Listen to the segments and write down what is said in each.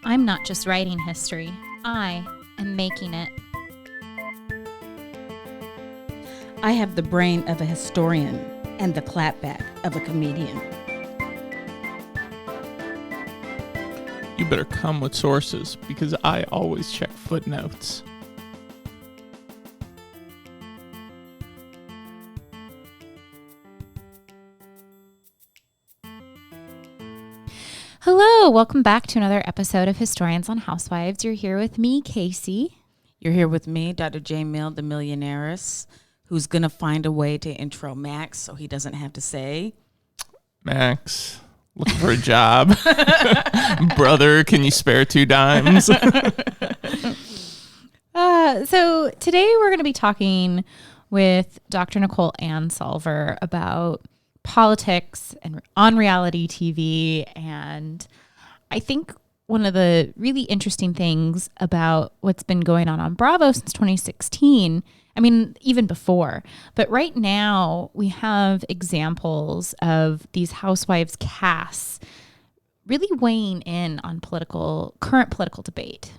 I'm not just writing history, I am making it. I have the brain of a historian and the clapback of a comedian. You better come with sources, because I always check footnotes. Hello, welcome back to another episode of Historians on Housewives. You're here with me, Casey. You're here with me, Dr. J. Mill, the millionaires, who's going to find a way to intro Max so he doesn't have to say, Max, looking for a job. Brother, can you spare 2 dimes? So today we're going to be talking with Dr. Nicole Ansalver about politics and on reality TV. And I think one of the really interesting things about what's been going on Bravo since 2016, I mean, even before, but right now we have examples of these Housewives casts really weighing in on current political debate.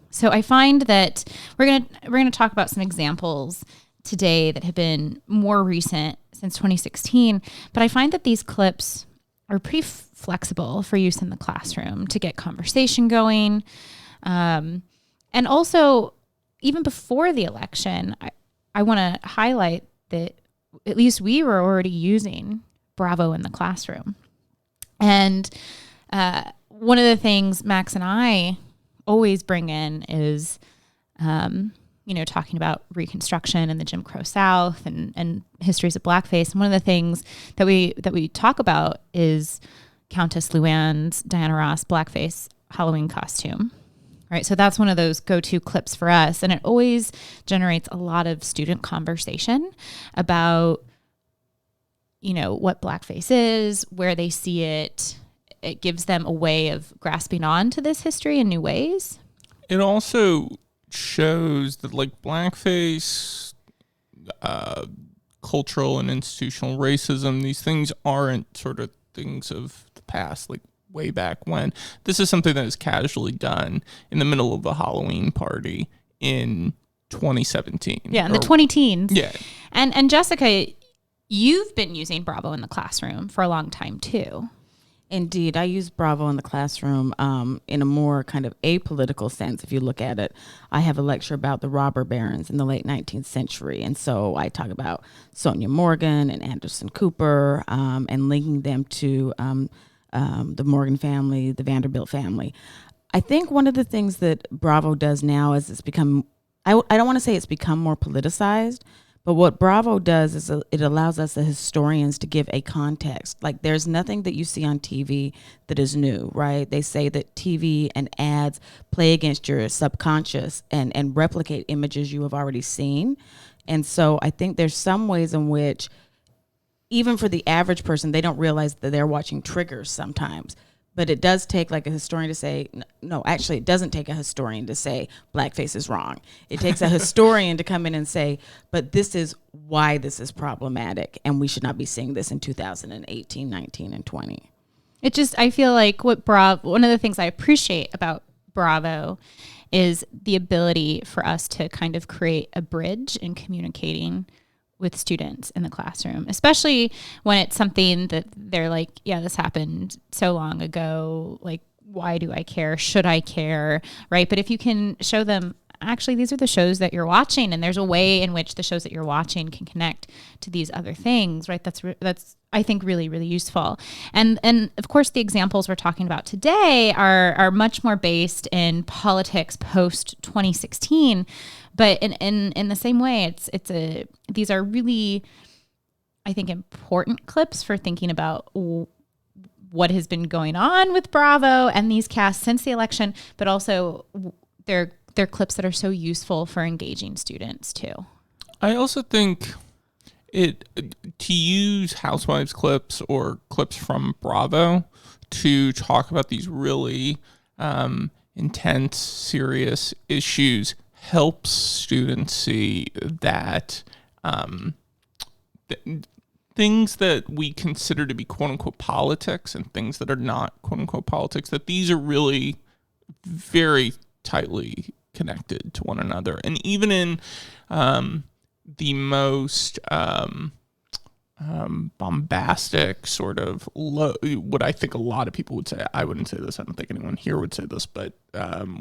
So I find that we're gonna talk about some examples today that have been more recent since 2016, but I find that these clips are pretty flexible for use in the classroom to get conversation going. And also, even before the election, I want to highlight that at least we were already using Bravo in the classroom. And one of the things Max and I always bring in is talking about Reconstruction and the Jim Crow South and histories of blackface. And one of the things that we talk about is Countess Luann's Diana Ross blackface Halloween costume. Right. So that's one of those go-to clips for us. And it always generates a lot of student conversation about, what blackface is, where they see it. It gives them a way of grasping on to this history in new ways. It also shows that blackface, cultural and institutional racism, these things aren't sort of things of the past, way back when. This is something that is casually done in the middle of a Halloween party in 2017. Yeah, in the 20-teens. Yeah. And Jessica, you've been using Bravo in the classroom for a long time too. Indeed, I use Bravo in the classroom in a more kind of apolitical sense. If you look at it, I have a lecture about the robber barons in the late 19th century. And so I talk about Sonia Morgan and Anderson Cooper and linking them to the Morgan family, the Vanderbilt family. I think one of the things that Bravo does now is it's become, I don't want to say it's become more politicized, but what Bravo does is it allows us as historians to give a context. There's nothing that you see on TV that is new, right? They say that TV and ads play against your subconscious and replicate images you have already seen. And so I think there's some ways in which, even for the average person, they don't realize that they're watching triggers sometimes. But it does take a historian to say, no, actually it doesn't take a historian to say blackface is wrong. It takes a historian to come in and say, but this is why this is problematic and we should not be seeing this in 2018, 19, and 20. I feel like one of the things I appreciate about Bravo is the ability for us to kind of create a bridge in communicating with students in the classroom, especially when it's something that they're like, yeah, this happened so long ago. Why do I care? Should I care? Right. But if you can show them, actually, these are the shows that you're watching, and there's a way in which the shows that you're watching can connect to these other things. Right. That's I think really, really useful. And of course, the examples we're talking about today are much more based in politics post 2016. But in the same way, these are really, I think, important clips for thinking about what has been going on with Bravo and these casts since the election, but also they're clips that are so useful for engaging students too. I also think to use Housewives clips or clips from Bravo to talk about these really intense, serious issues helps students see that things that we consider to be quote unquote politics and things that are not quote unquote politics, that these are really very tightly connected to one another. And even in the most bombastic sort of what I think a lot of people would say, I wouldn't say this, I don't think anyone here would say this, but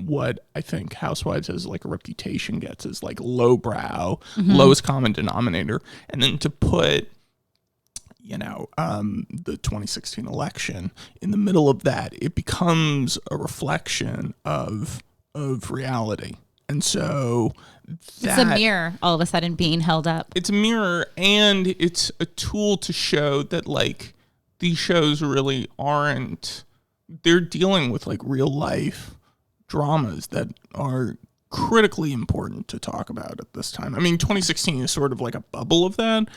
what I think Housewives as like a reputation gets is like lowbrow, lowest common denominator. And then to put the 2016 election in the middle of that, it becomes a reflection of reality. And so it's a mirror all of a sudden being held up. It's a mirror, and it's a tool to show that like these shows really aren't, they're dealing with like real life dramas that are critically important to talk about at this time. I mean, 2016 is sort of like a bubble of that.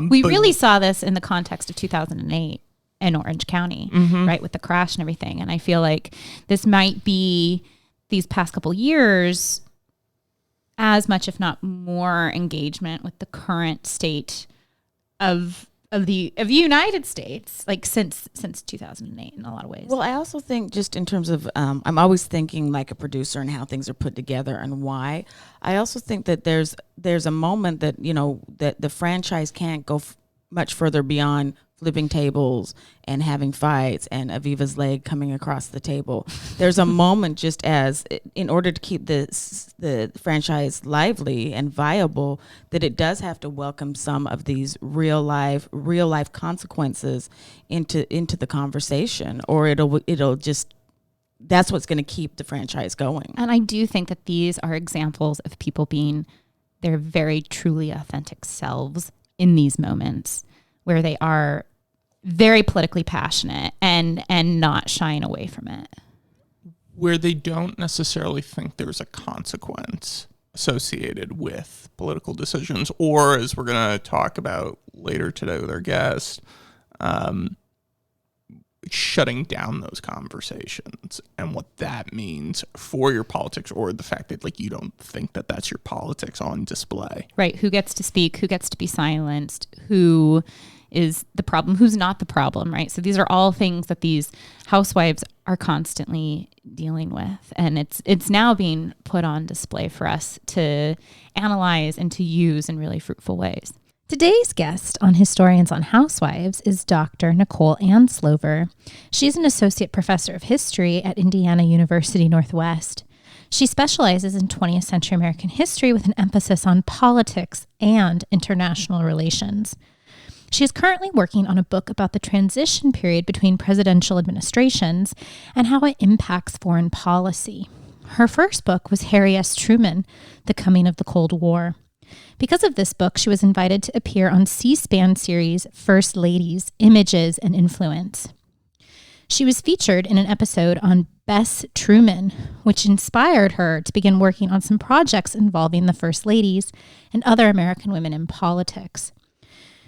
We really saw this in the context of 2008 in Orange County, right, with the crash and everything. And I feel like this might be these past couple years as much, if not more, engagement with the current state of the United States, like since 2008 in a lot of ways. Well, I also think just in terms of, I'm always thinking like a producer and how things are put together and why. I also think that there's a moment that, that the franchise can't go much further beyond flipping tables and having fights and Aviva's leg coming across the table. There's a moment just as, in order to keep the franchise lively and viable, that it does have to welcome some of these real life consequences into the conversation, or it'll just, that's what's going to keep the franchise going. And I do think that these are examples of people being their very truly authentic selves in these moments, where they are very politically passionate and not shying away from it. Where they don't necessarily think there's a consequence associated with political decisions, or, as we're going to talk about later today with our guest, shutting down those conversations and what that means for your politics, or the fact that like you don't think that that's your politics on display. Right. Who gets to speak, who gets to be silenced, who is the problem, who's not the problem, right? So these are all things that these housewives are constantly dealing with. And it's now being put on display for us to analyze and to use in really fruitful ways. Today's guest on Historians on Housewives is Dr. Nicole Anslover. She's an associate professor of history at Indiana University Northwest. She specializes in 20th century American history with an emphasis on politics and international relations. She is currently working on a book about the transition period between presidential administrations and how it impacts foreign policy. Her first book was Harry S. Truman, The Coming of the Cold War. Because of this book, she was invited to appear on C-SPAN series First Ladies, Images and Influence. She was featured in an episode on Bess Truman, which inspired her to begin working on some projects involving the First Ladies and other American women in politics.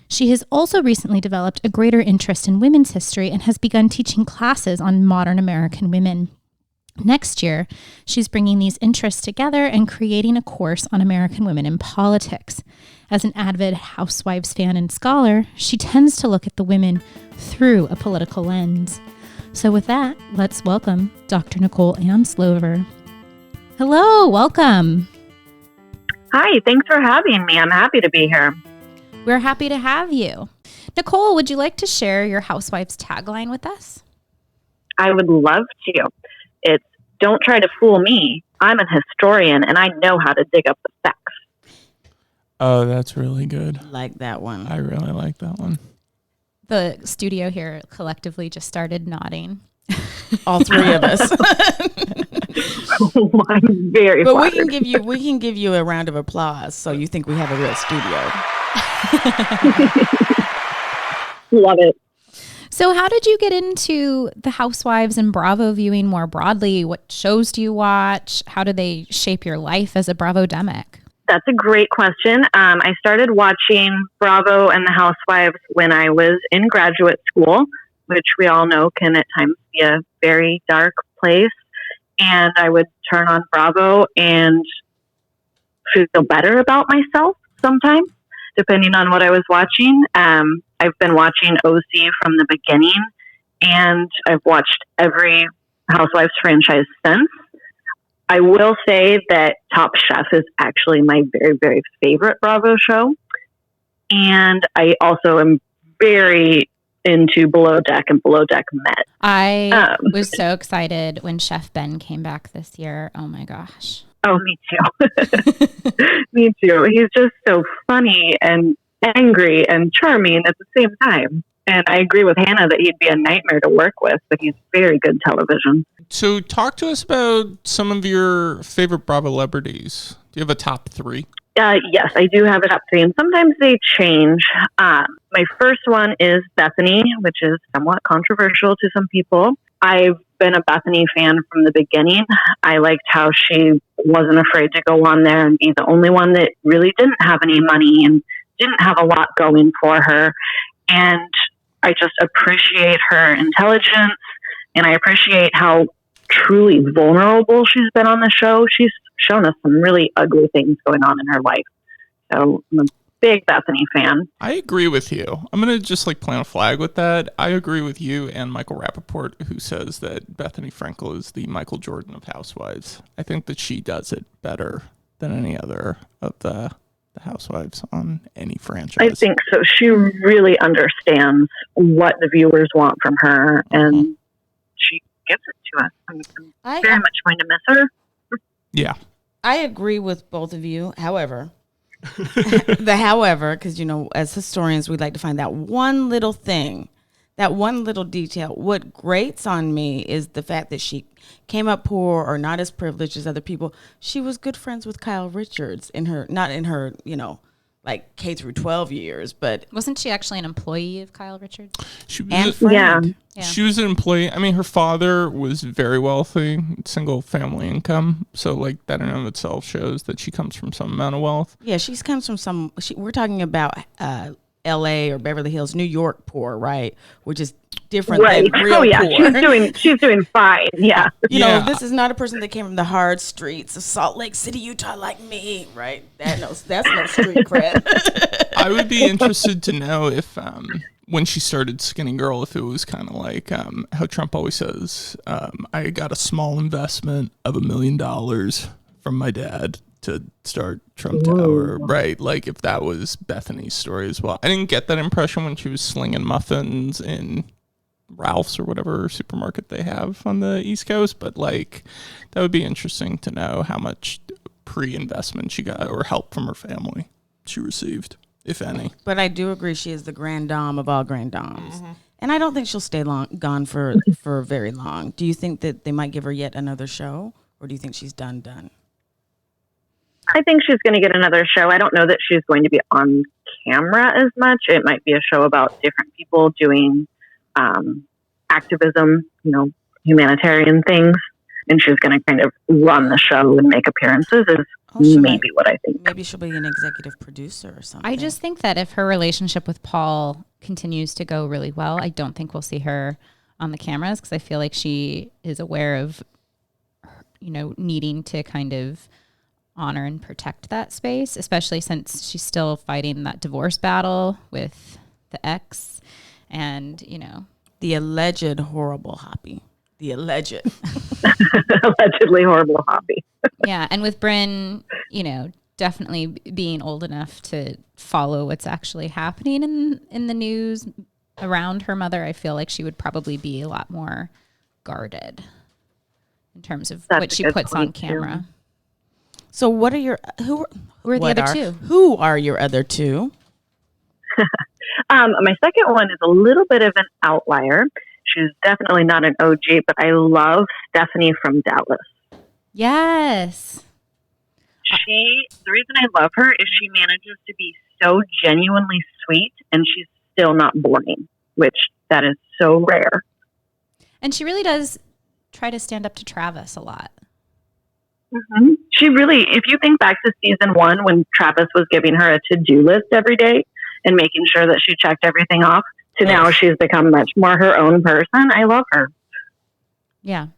She has also recently developed a greater interest in women's history and has begun teaching classes on modern American women. Next year, she's bringing these interests together and creating a course on American women in politics. As an avid Housewives fan and scholar, she tends to look at the women through a political lens. So with that, let's welcome Dr. Nicole Anslover. Hello, welcome. Hi, thanks for having me. I'm happy to be here. We're happy to have you. Nicole, would you like to share your Housewives tagline with us? I would love to. It's, don't try to fool me. I'm an historian and I know how to dig up the facts. Oh, that's really good. Like that one. I really like that one. The studio here collectively just started nodding. All three of us. I'm very But flattered. we can give you a round of applause so you think we have a real studio. Love it. So how did you get into the Housewives and Bravo viewing more broadly? What shows do you watch? How do they shape your life as a Bravo-demic? That's a great question. I started watching Bravo and the Housewives when I was in graduate school, which we all know can at times be a very dark place. And I would turn on Bravo and feel better about myself sometimes, depending on what I was watching. I've been watching OC from the beginning, and I've watched every Housewives franchise since. I will say that Top Chef is actually my very, very favorite Bravo show. And I also am very into Below Deck and Below Deck Med. I was so excited when Chef Ben came back this year. Oh my gosh. Oh, me too. Me too. He's just so funny and angry and charming at the same time. And I agree with Hannah that he'd be a nightmare to work with, but he's very good television. So talk to us about some of your favorite Bravo celebrities. Do you have a top 3? Yes, I do have a top 3, and sometimes they change. My first one is Bethany, which is somewhat controversial to some people. I've been a Bethany fan from the beginning. I liked how she wasn't afraid to go on there and be the only one that really didn't have any money and didn't have a lot going for her. And I just appreciate her intelligence, and I appreciate how truly vulnerable she's been on the show. She's shown us some really ugly things going on in her life. So I'm a big Bethany fan. I agree with you. I'm going to just plant a flag with that. I agree with you and Michael Rappaport, who says that Bethany Frankel is the Michael Jordan of Housewives. I think that she does it better than any other of the Housewives on any franchise. I think so. She really understands what the viewers want from her, and she gives it to us. I'm very much going to miss her. Yeah. I agree with both of you. However, because, as historians, we like to find that one little thing, that one little detail. What grates on me is the fact that she came up poor or not as privileged as other people. She was good friends with Kyle Richards not in her, K through 12 years, but wasn't she actually an employee of Kyle Richards? She was and friend. Yeah. She was an employee. I mean, her father was very wealthy, single family income. So that in and of itself shows that she comes from some amount of wealth. Yeah, she comes from we're talking about L.A. or Beverly Hills, New York poor, right? Which is different than real poor. She's doing fine. Yeah. This is not a person that came from the hard streets of Salt Lake City, Utah, like me, right? That's no street cred. I would be interested to know if when she started Skinny Girl, if it was kind of like how Trump always says, I got a small investment of $1 million from my dad to start Trump Tower, right? If that was Bethany's story as well. I didn't get that impression when she was slinging muffins in Ralph's or whatever supermarket they have on the East Coast, but that would be interesting to know how much pre-investment she got or help from her family she received, if any. But I do agree she is the grand dame of all grand dames. Mm-hmm. And I don't think she'll stay gone for very long. Do you think that they might give her yet another show, or do you think she's done? I think she's going to get another show. I don't know that she's going to be on camera as much. It might be a show about different people doing activism, humanitarian things. And she's going to kind of run the show and make appearances is maybe what I think. Maybe she'll be an executive producer or something. I just think that if her relationship with Paul continues to go really well, I don't think we'll see her on the cameras, because I feel like she is aware of, needing to kind of honor and protect that space, especially since she's still fighting that divorce battle with the ex and, the alleged horrible hobby. The alleged. Allegedly horrible hobby. Yeah. And with Brynn, definitely being old enough to follow what's actually happening in the news around her mother, I feel like she would probably be a lot more guarded in terms of what she puts on camera. Too. So what are your who are the other two? Who are your other two? My second one is a little bit of an outlier. She's definitely not an OG, but I love Stephanie from Dallas. Yes. The reason I love her is she manages to be so genuinely sweet, and she's still not boring, which that is so rare. And she really does try to stand up to Travis a lot. Mm-hmm. She really, if you think back to season 1 when Travis was giving her a to-do list every day and making sure that she checked everything off, to now she's become much more her own person. I love her. Yeah.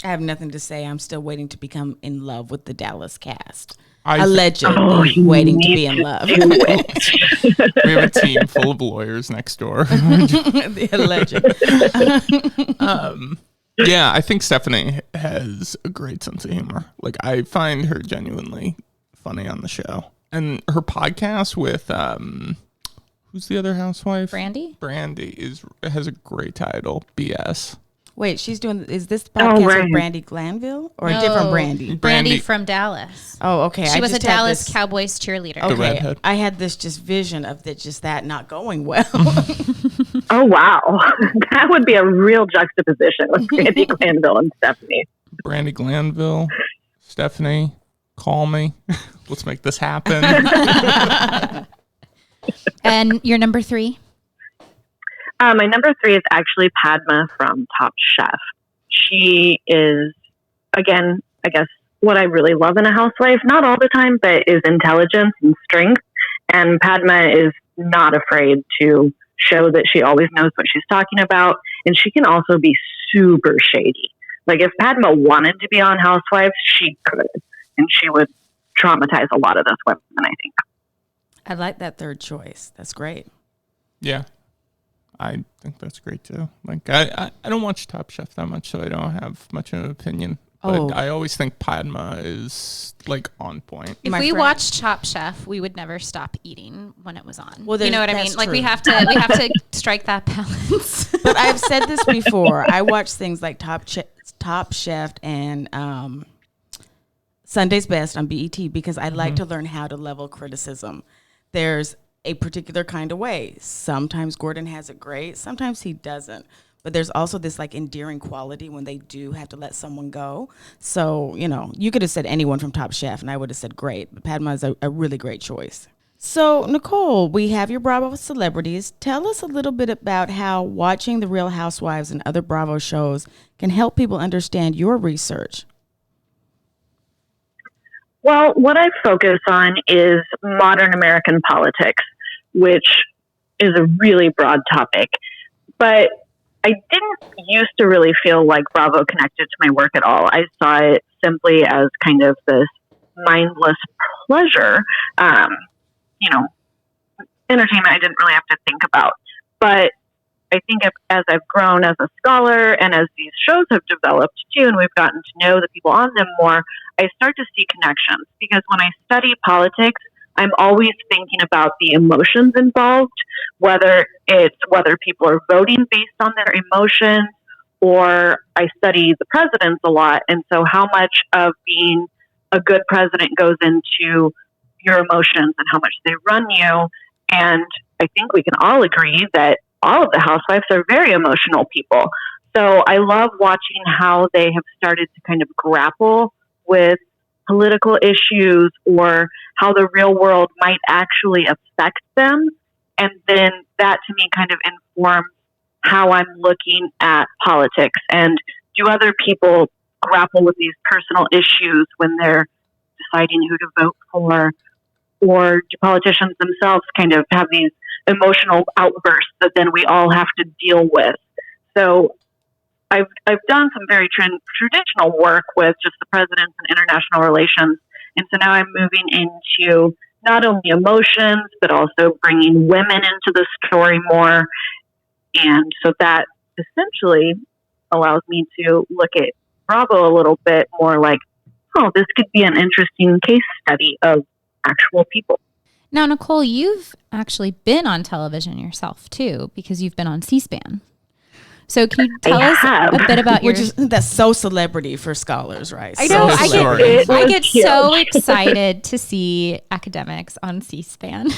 I have nothing to say. I'm still waiting to become in love with the Dallas cast. Allegedly waiting to be in love. We have a team full of lawyers next door. The alleged. Yeah, I think Stephanie has a great sense of humor. Like, I find her genuinely funny on the show. And her podcast with who's the other housewife? Brandy has a great title, BS. Wait, is this podcast right. with Brandy Glanville or No. a different Brandy? Brandy from Dallas. Oh, okay. She was a just had Dallas this- Cowboys cheerleader. The Okay, redhead. I had this just vision of that not going well. Oh, wow. That would be a real juxtaposition with Brandy Glanville and Stephanie. Brandy Glanville, Stephanie, call me. Let's make this happen. And your number 3? My number 3 is actually Padma from Top Chef. She is, again, I guess what I really love in a housewife, not all the time, but is intelligence and strength. And Padma is not afraid to show that she always knows what she's talking about. And she can also be super shady. Like, if Padma wanted to be on Housewives, she could. And she would traumatize a lot of those women, I think. I like that third choice. That's great. Yeah, I think that's great too. Like, I don't watch Top Chef that much, so I don't have much of an opinion. But I always think Padma is like on point. If we watched Top Chef, we would never stop eating when it was on. Well, you know what I mean? that's Like, we true. have to strike that balance. But I've said this before. I watch things like Top Chef and Sunday's Best on BET because I like to learn how to level criticism. There's a particular kind of way. Sometimes Gordon has it great. Sometimes he doesn't. But there's also this like endearing quality when they do have to let someone go. So, you could have said anyone from Top Chef and I would have said great. But Padma is a really great choice. So, Nicole, we have your Bravo celebrities. Tell us a little bit about how watching The Real Housewives and other Bravo shows can help people understand your research. Well, what I focus on is modern American politics, which is a really broad topic. But I didn't used to really feel like Bravo connected to my work at all. I saw it simply as kind of this mindless pleasure, entertainment I didn't really have to think about. But I think as I've grown as a scholar and as these shows have developed too, and we've gotten to know the people on them more, I start to see connections. Because when I study politics, I'm always thinking about the emotions involved, whether people are voting based on their emotions, or I study the presidents a lot. And so how much of being a good president goes into your emotions and how much they run you. And I think we can all agree that all of the housewives are very emotional people. So I love watching how they have started to kind of grapple with political issues or how the real world might actually affect them. And then that to me kind of informs how I'm looking at politics. And do other people grapple with these personal issues when they're deciding who to vote for? Or do politicians themselves kind of have these emotional outbursts that then we all have to deal with? So I've done some very traditional work with just the presidents and international relations. And so now I'm moving into not only emotions, but also bringing women into the story more. And so that essentially allows me to look at Bravo a little bit more like, oh, this could be an interesting case study of actual people. Now, Nicole, you've actually been on television yourself too, because you've been on C-SPAN. So can you tell us a bit about that's so celebrity for scholars, right? I know. So I get so excited to see academics on C-SPAN.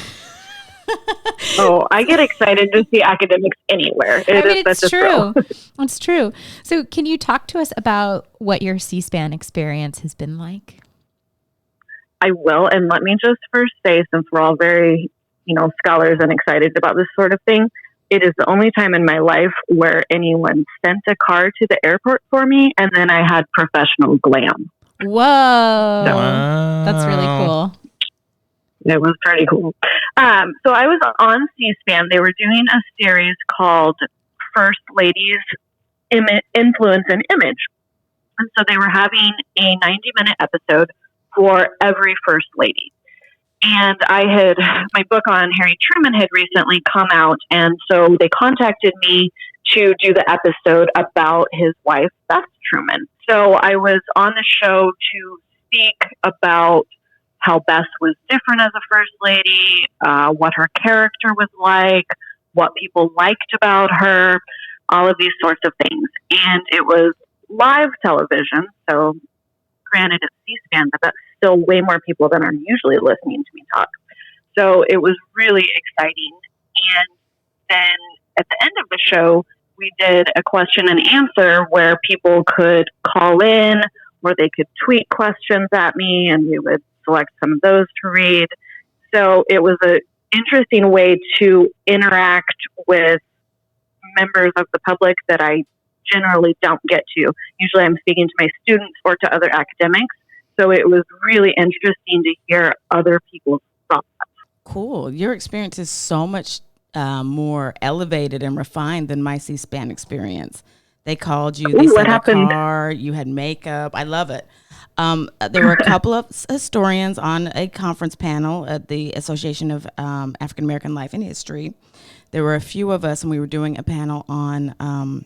Oh, I get excited to see academics anywhere. It's true. It's true. So can you talk to us about what your C-SPAN experience has been like? I will. And let me just first say, since we're all very, scholars and excited about this sort of thing, it is the only time in my life where anyone sent a car to the airport for me, and then I had professional glam. Whoa. Wow. That's really cool. It was pretty cool. So I was on C-SPAN. They were doing a series called First Ladies Influence and Image. And so they were having a 90-minute episode for every First Lady. And my book on Harry Truman had recently come out. And so they contacted me to do the episode about his wife, Beth Truman. So I was on the show to speak about how Beth was different as a first lady, what her character was like, what people liked about her, all of these sorts of things. And it was live television, so granted it's C-SPAN, but that's still way more people than are usually listening to me talk. So it was really exciting. And then at the end of the show, we did a question and answer where people could call in or they could tweet questions at me, and we would select some of those to read. So it was an interesting way to interact with members of the public that I generally don't get to. Usually I'm speaking to my students or to other academics. So it was really interesting to hear other people's thoughts. Cool. Your experience is so much more elevated and refined than my C-SPAN experience. They called you, they sent a car, you had makeup. I love it. There were a couple of historians on a conference panel at the Association of African American Life and History. There were a few of us, and we were doing a panel on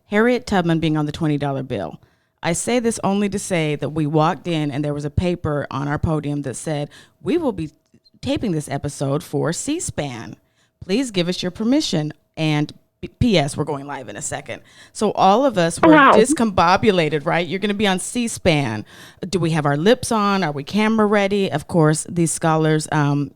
Harriet Tubman being on the $20 bill. I say this only to say that we walked in and there was a paper on our podium that said, "We will be taping this episode for C-SPAN. Please give us your permission." And P.S., we're going live in a second. So all of us were discombobulated, right? You're going to be on C-SPAN. Do we have our lips on? Are we camera ready? Of course, these scholars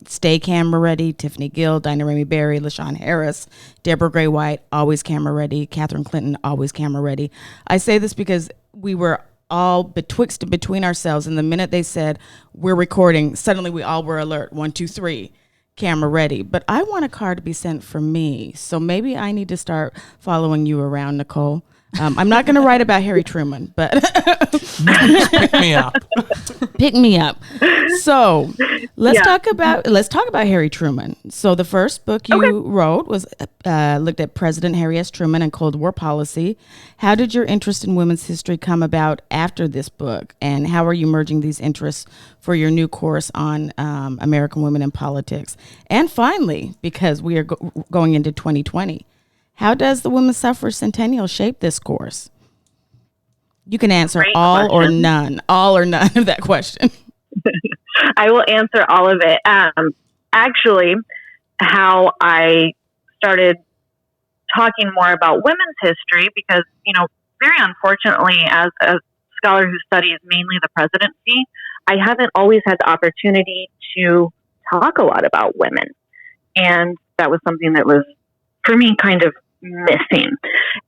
stay camera ready. Tiffany Gill, Dinah Ramey Berry, LaShawn Harris, Deborah Gray White, always camera ready. Catherine Clinton, always camera ready. I say this because we were all betwixt and between ourselves. And the minute they said, we're recording, suddenly we all were alert. 1, 2, 3. Camera ready. But I want a car to be sent for me. So maybe I need to start following you around, Nicole. I'm not going to write about Harry Truman, but pick me up. Pick me up. So let's talk about Harry Truman. So the first book you wrote was looked at President Harry S. Truman and Cold War policy. How did your interest in women's history come about after this book, and how are you merging these interests for your new course on American women in politics? And finally, because we are going into 2020. How does the women's suffrage centennial shape this course? You can answer all or none of that question. I will answer all of it. Actually, how I started talking more about women's history, because, very unfortunately, as a scholar who studies mainly the presidency, I haven't always had the opportunity to talk a lot about women. And that was something that was, for me, kind of missing.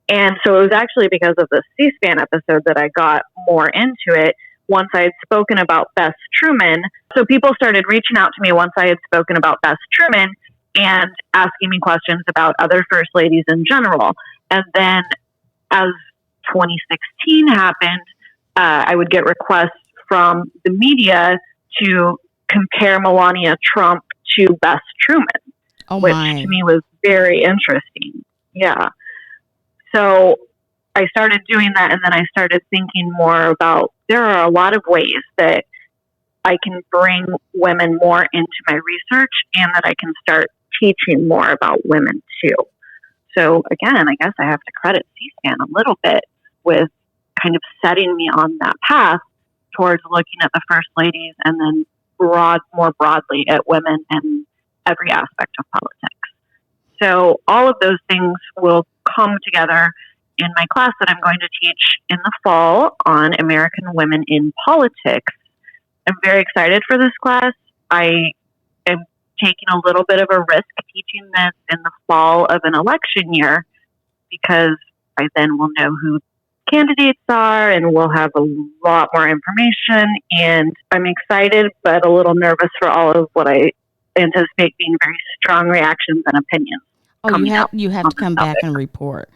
And so it was actually because of the C-SPAN episode that I got more into it once I had spoken about Beth Truman. So people started reaching out to me once I had spoken about Beth Truman and asking me questions about other first ladies in general. And then as 2016 happened, I would get requests from the media to compare Melania Trump to Beth Truman, which to me was very interesting. Yeah. So I started doing that, and then I started thinking more about there are a lot of ways that I can bring women more into my research and that I can start teaching more about women too. So again, I guess I have to credit C-SPAN a little bit with kind of setting me on that path towards looking at the first ladies and then more broadly at women and every aspect of politics. So all of those things will come together in my class that I'm going to teach in the fall on American women in politics. I'm very excited for this class. I am taking a little bit of a risk teaching this in the fall of an election year, because I then will know who candidates are and we'll have a lot more information. And I'm excited, but a little nervous for all of what I anticipate being very strong reactions and opinions. Oh, you have to come back and report.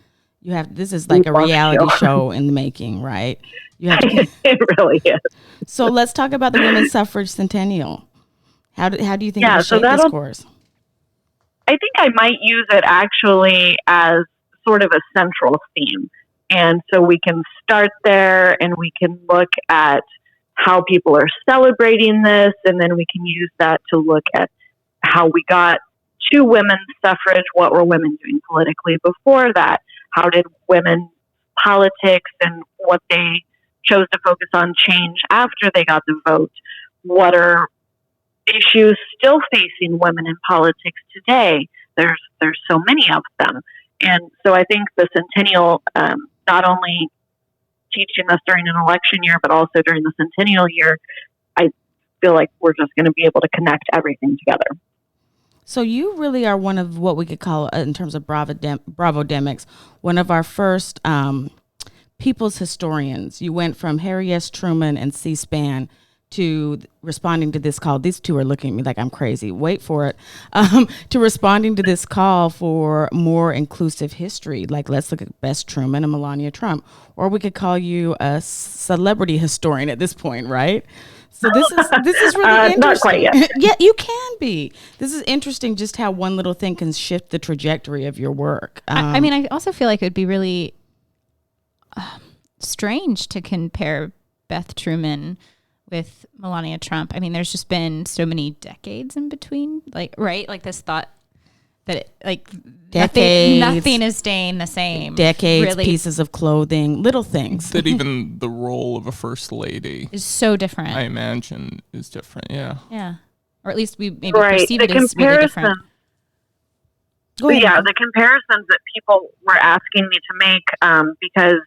This is like a reality show in the making, right? You have to. It really is. So let's talk about the women's suffrage centennial. How do you think it'll shape this course? I think I might use it actually as sort of a central theme. And so we can start there and we can look at how people are celebrating this, and then we can use that to look at how we got to women's suffrage, what were women doing politically before that. how did women politics and what they chose to focus on change after they got the vote? What are issues still facing women in politics today? There's so many of them. And so I think the centennial, not only teaching us during an election year, but also during the centennial year, I feel like we're just going to be able to connect everything together. So you really are one of what we could call, in terms of Bravo-demics, one of our first people's historians. You went from Harry S. Truman and C-SPAN to responding to this call. These two are looking at me like I'm crazy. Wait for it. To responding to this call for more inclusive history. Like, let's look at Bess Truman and Melania Trump. Or we could call you a celebrity historian at this point, right? So this is really interesting. Not quite yet. Yeah, you can be. This is interesting, just how one little thing can shift the trajectory of your work. I mean, I also feel like it would be really strange to compare Beth Truman with Melania Trump. I mean, there's just been so many decades in between, like, right? Like this thought that it, like decades, nothing is staying the same. Decades, really, pieces of clothing, little things. That even the role of a first lady is so different. I imagine is different. Yeah. Yeah. Or at least we maybe Right. perceive The it as really different. Yeah, the comparisons that people were asking me to make, because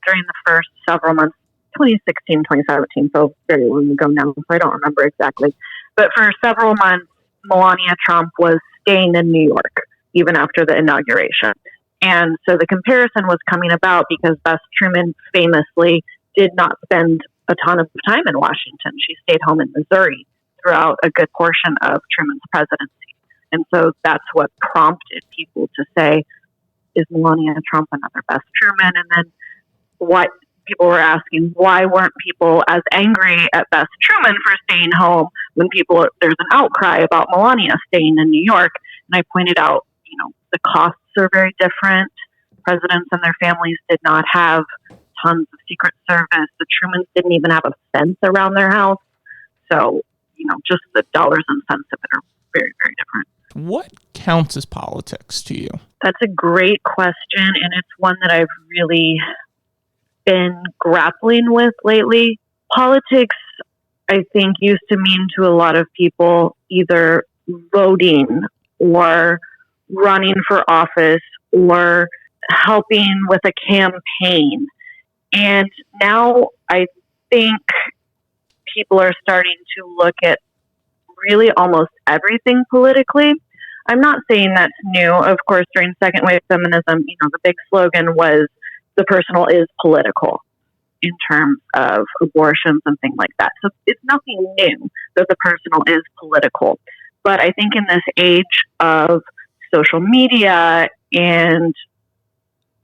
during the first several months, 2016, 2017, so very long ago now, so I don't remember exactly. But for several months, Melania Trump was staying in New York, even after the inauguration. And so the comparison was coming about because Bess Truman famously did not spend a ton of time in Washington. She stayed home in Missouri throughout a good portion of Truman's presidency. And so that's what prompted people to say, is Melania Trump another Bess Truman? And then what people were asking, why weren't people as angry at Bess Truman for staying home when there's an outcry about Melania staying in New York? And I pointed out, the costs are very different. Presidents and their families did not have tons of Secret Service. The Trumans didn't even have a fence around their house. So, just the dollars and cents of it are very, very different. What counts as politics to you? That's a great question, and it's one that I've really been grappling with lately. Politics, I think, used to mean to a lot of people either voting or running for office or helping with a campaign. And now I think people are starting to look at really almost everything politically. I'm not saying that's new. Of course, during second wave feminism, the big slogan was the personal is political in terms of abortions and things like that. So it's nothing new that the personal is political. But I think in this age of social media and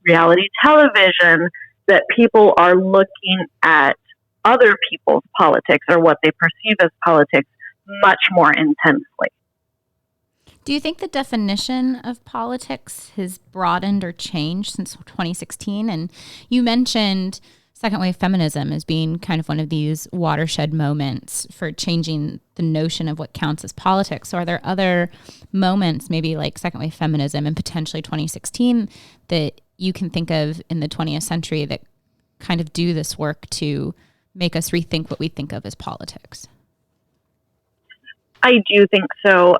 reality television, that people are looking at other people's politics or what they perceive as politics much more intensely. Do you think the definition of politics has broadened or changed since 2016? And you mentioned second wave feminism as being kind of one of these watershed moments for changing the notion of what counts as politics. So are there other moments, maybe like second wave feminism and potentially 2016, that you can think of in the 20th century that kind of do this work to make us rethink what we think of as politics? I do think so.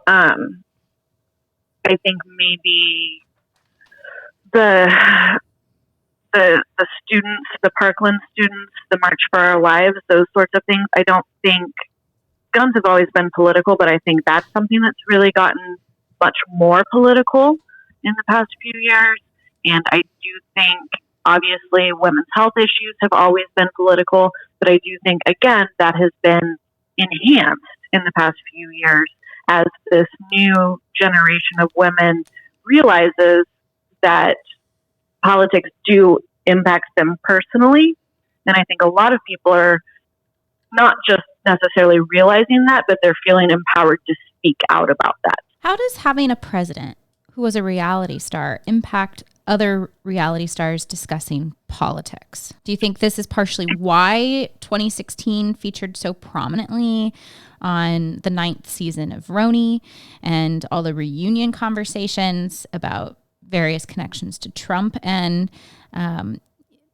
I think maybe the students, the Parkland students, the March for Our Lives, those sorts of things. I don't think guns have always been political, but I think that's something that's really gotten much more political in the past few years. And I do think, obviously, women's health issues have always been political, but I do think, again, that has been enhanced in the past few years as this new generation of women realizes that politics do impact them personally. And I think a lot of people are not just necessarily realizing that, but they're feeling empowered to speak out about that. How does having a president who was a reality star impact other reality stars discussing politics? Do you think this is partially why 2016 featured so prominently on the 9th season of RHONY and all the reunion conversations about various connections to Trump. And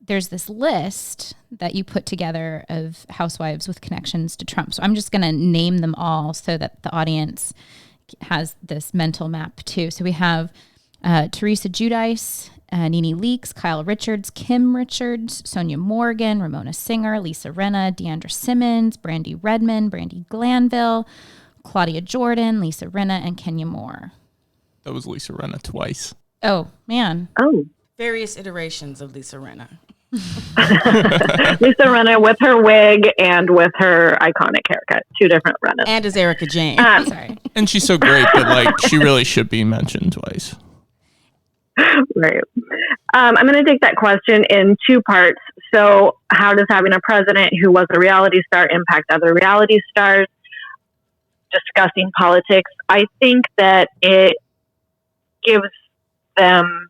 there's this list that you put together of housewives with connections to Trump. So I'm just going to name them all so that the audience has this mental map too. So we have Teresa Giudice, Nene Leakes, Kyle Richards, Kim Richards, Sonia Morgan, Ramona Singer, Lisa Rinna, Deandra Simmons, Brandy Redmond, Brandy Glanville, Claudia Jordan, Lisa Rinna, and Kenya Moore. That was Lisa Rinna twice. Oh, man. Oh. Various iterations of Lisa Rinna. Lisa Rinna with her wig and with her iconic haircut. Two different Rinnas. And as Erica Jane. Sorry. And she's so great that like she really should be mentioned twice. Right. I'm going to take that question in two parts. So how does having a president who was a reality star impact other reality stars? Discussing politics. I think that it gives them,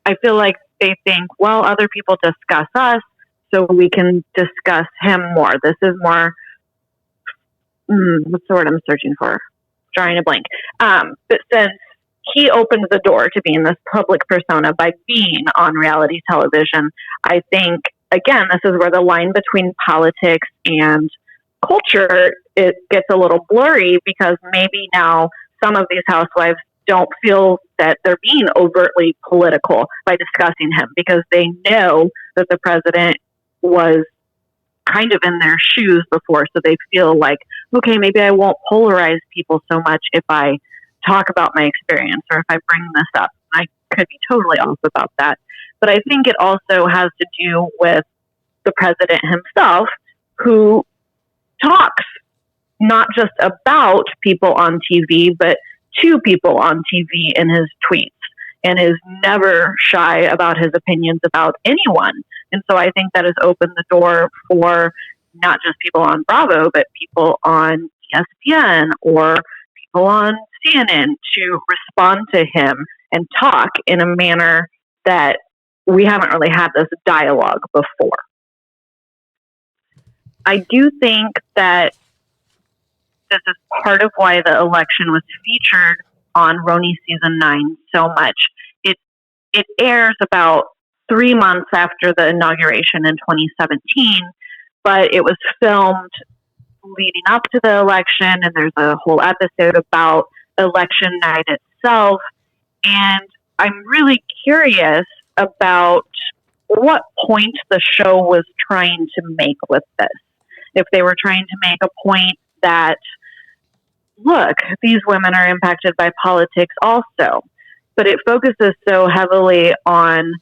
I feel like they think, well, other people discuss us, so we can discuss him more. This is more, what's the word I'm searching for? Drawing a blank. But since he opened the door to being this public persona by being on reality television, I think, again, this is where the line between politics and culture, it gets a little blurry, because maybe now some of these housewives don't feel that they're being overtly political by discussing him, because they know that the president was kind of in their shoes before. So they feel like, okay, maybe I won't polarize people so much if I talk about my experience or if I bring this up. I could be totally off about that. But I think it also has to do with the president himself, who talks not just about people on TV, but to people on TV in his tweets, and is never shy about his opinions about anyone. And so I think that has opened the door for not just people on Bravo, but people on CSPAN or people on CNN to respond to him and talk in a manner that we haven't really had this dialogue before. I do think that this is part of why the election was featured on RHONY season 9 so much. It airs about 3 months after the inauguration in 2017, but it was filmed leading up to the election, and there's a whole episode about election night itself. And I'm really curious about what point the show was trying to make with this. If they were trying to make a point that, look, these women are impacted by politics also. But it focuses so heavily on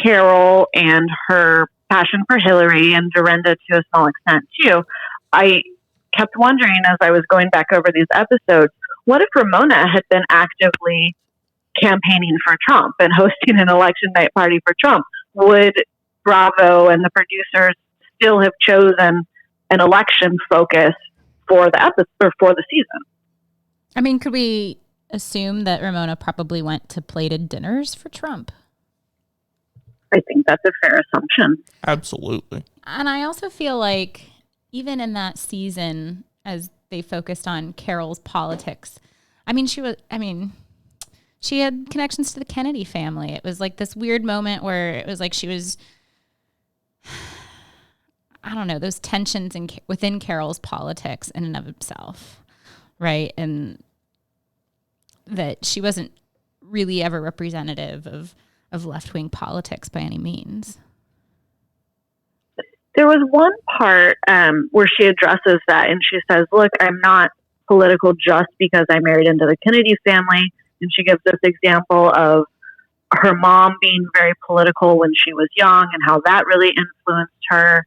Carol and her passion for Hillary, and Dorinda to a small extent too. I kept wondering as I was going back over these episodes, what if Ramona had been actively campaigning for Trump and hosting an election night party for Trump? Would Bravo and the producers still have chosen an election focus for the episode or for the season? I mean, could we assume that Ramona probably went to plated dinners for Trump? I think that's a fair assumption. Absolutely. And I also feel like even in that season, as they focused on Carol's politics, she had connections to the Kennedy family. It was like this weird moment where it was like she was, I don't know, those tensions within Carol's politics in and of itself, right? And that she wasn't really ever representative of left-wing politics by any means. There was one part where she addresses that, and she says, look, I'm not political just because I married into the Kennedy family. And she gives this example of her mom being very political when she was young and how that really influenced her.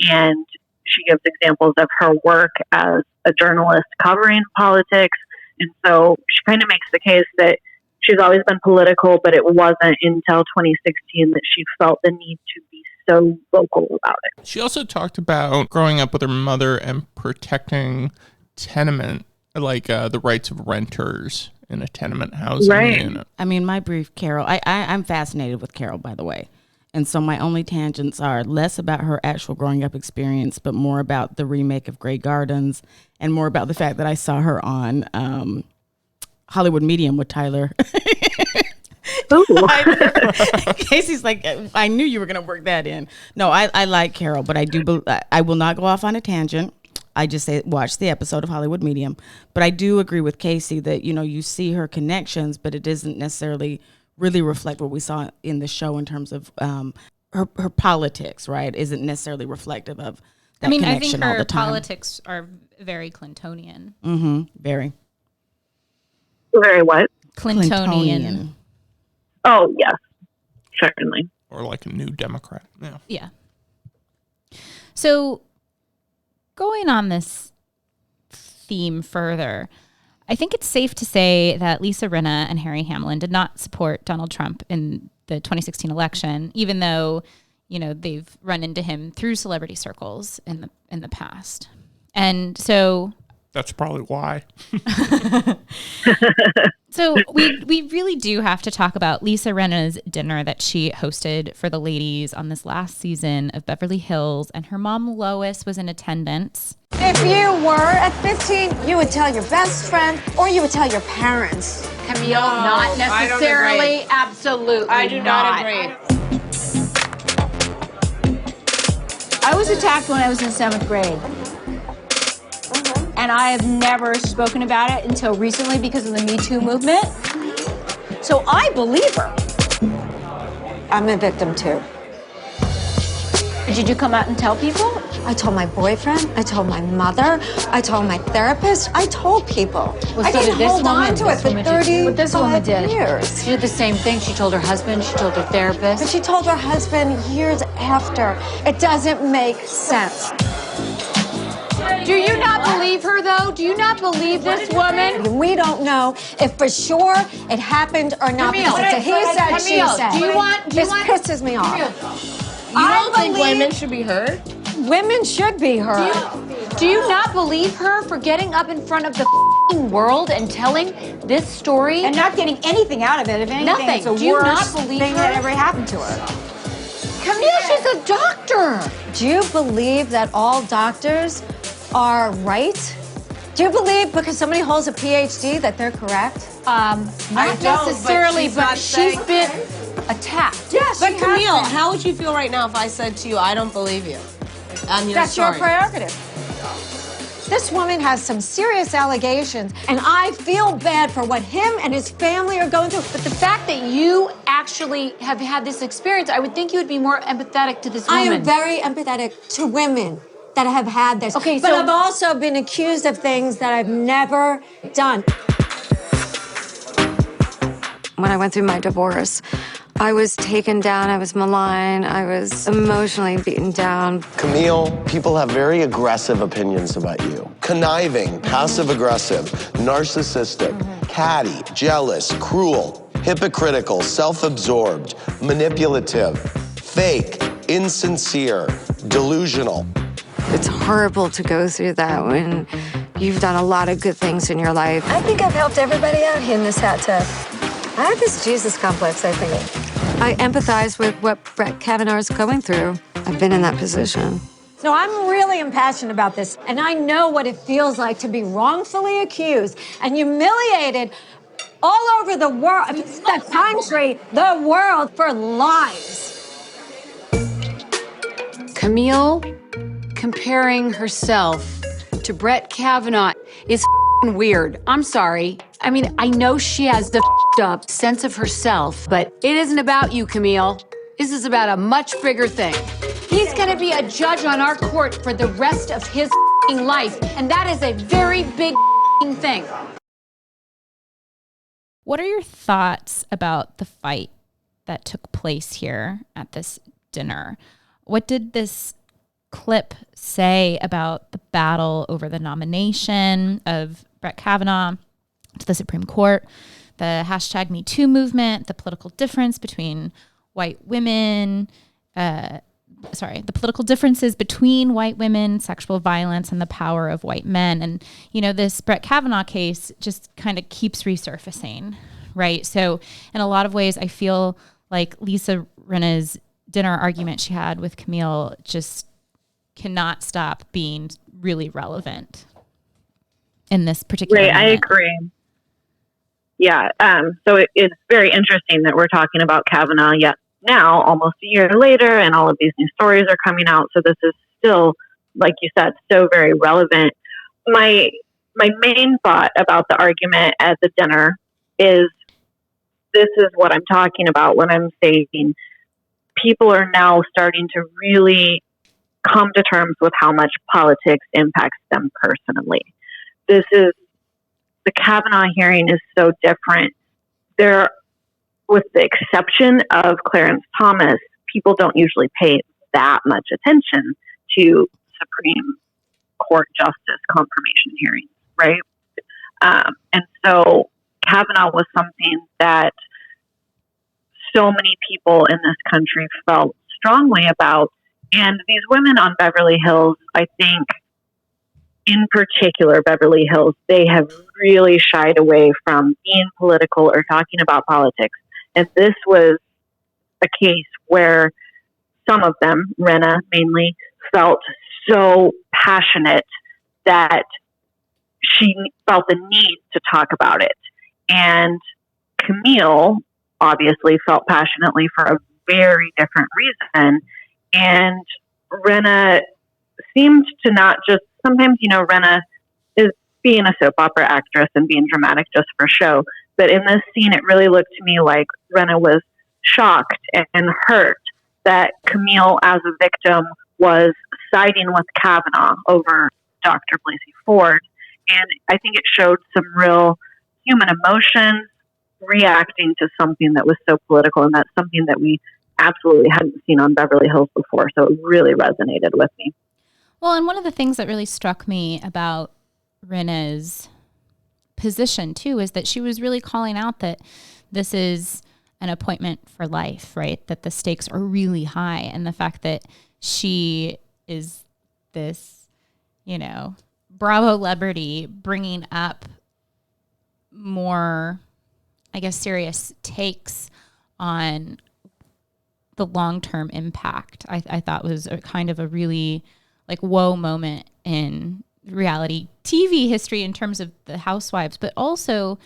And she gives examples of her work as a journalist covering politics. And so she kind of makes the case that she's always been political, but it wasn't until 2016 that she felt the need to be so vocal about it. She also talked about growing up with her mother and protecting the rights of renters in a tenement housing unit. I mean, my brief Carol, I'm fascinated with Carol, by the way. And so my only tangents are less about her actual growing up experience, but more about the remake of Grey Gardens, and more about the fact that I saw her on Hollywood Medium with Tyler Ooh. Casey's like, I knew you were going to work that in. No, I like Carol, but I will not go off on a tangent. I just say watch the episode of Hollywood Medium. But I do agree with Casey that, you see her connections, but it doesn't necessarily really reflect what we saw in the show in terms of her politics, right? Isn't necessarily reflective of that connection I think all her the time. politics are very Clintonian. Mm-hmm. Very. Very what? Clintonian. Oh, yes. Certainly. Or like a new Democrat. Yeah. Yeah. So going on this theme further, I think it's safe to say that Lisa Rinna and Harry Hamlin did not support Donald Trump in the 2016 election, even though, they've run into him through celebrity circles in the past. And so that's probably why. So we really do have to talk about Lisa Rinna's dinner that she hosted for the ladies on this last season of Beverly Hills, and her mom Lois was in attendance. If you were at 15, you would tell your best friend or you would tell your parents. Camille, not necessarily, absolutely. I do not agree. I was attacked when I was in 7th grade. And I have never spoken about it until recently because of the Me Too movement. So I believe her. I'm a victim too. Did you come out and tell people? I told my boyfriend, I told my mother, I told my therapist, I told people. Well, I so didn't did this hold on woman. to it for 35 did. years. She did the same thing. She told her husband, she told her But therapist. she told her husband years after. It doesn't make sense. Do you not believe her, though? Do you not believe this woman? We don't know if for sure it happened or not. Camille, because it's a he said, she Camille, said. do you want- This pisses me off. You don't think women should be heard? Women should be heard. Do you not believe her for getting up in front of the world and telling this story? And not getting anything out of it. If anything, Nothing. it's the Do you worst not believe thing her? that ever happened to her. Camille, she's a doctor. Do you believe that all doctors are right? Do you believe because somebody holds a PhD that they're correct? Not necessarily, but she's been attacked. Yes, But Camille, how would you feel right now if I said to you, I don't believe you on your That's story? your prerogative. This woman has some serious allegations, and I feel bad for what him and his family are going through. But the fact that you actually have had this experience, I would think you would be more empathetic to this I woman. am very empathetic to women that have had this. Okay, but so- I've also been accused of things that I've never done. When I went through my divorce, I was taken down, I was maligned, I was emotionally beaten down. Camille, people have very aggressive opinions about you. Conniving, passive-aggressive, narcissistic, catty, jealous, cruel, hypocritical, self-absorbed, manipulative, fake, insincere, delusional. It's horrible to go through that when you've done a lot of good things in your life. I think I've helped everybody out here in this hot tub. I have this Jesus complex, I think. I empathize with what Brett Kavanaugh is going through. I've been in that position. No, I'm really impassioned about this, and I know what it feels like to be wrongfully accused and humiliated all over the world, the country, the world, for lies. Camille comparing herself to Brett Kavanaugh is weird. I'm sorry. I mean, I know she has the up sense of herself, but it isn't about you, Camille. This is about a much bigger thing. He's going to be a judge on our court for the rest of his life, and that is a very big thing. What are your thoughts about the fight that took place here at this dinner? What did this clip say about the battle over the nomination of Brett Kavanaugh to the Supreme Court, the hashtag Me Too movement, the political difference between white women, the political differences between white women, sexual violence, and the power of white men. And, this Brett Kavanaugh case just kind of keeps resurfacing, right? So in a lot of ways, I feel like Lisa Rinna's dinner argument she had with Camille just cannot stop being really relevant in this particular Right, I moment. agree. Yeah. So it's very interesting that we're talking about Kavanaugh yet now, almost a year later, and all of these new stories are coming out. So this is still, like you said, so very relevant. My main thought about the argument at the dinner is this is what I'm talking about when I'm saying people are now starting to really come to terms with how much politics impacts them personally. The Kavanaugh hearing is so different. There, with the exception of Clarence Thomas, people don't usually pay that much attention to Supreme Court justice confirmation hearings, right? And so Kavanaugh was something that so many people in this country felt strongly about. And these women on Beverly Hills, I think, in particular, Beverly Hills, they have really shied away from being political or talking about politics. And this was a case where some of them, Rena mainly, felt so passionate that she felt the need to talk about it. And Camille obviously felt passionately for a very different reason. And Rena seemed to not just, sometimes, Rena is being a soap opera actress and being dramatic just for show. But in this scene, it really looked to me like Rena was shocked and hurt that Camille, as a victim, was siding with Kavanaugh over Dr. Blasey Ford. And I think it showed some real human emotions reacting to something that was so political, and that's something that we absolutely hadn't seen on Beverly Hills before. So it really resonated with me. Well, and one of the things that really struck me about Rena's position too is that she was really calling out that this is an appointment for life, right? That the stakes are really high, and the fact that she is this, Bravo celebrity bringing up more, I guess, serious takes on the long-term impact, I thought was a kind of a really whoa moment in reality TV history in terms of the Housewives. But also,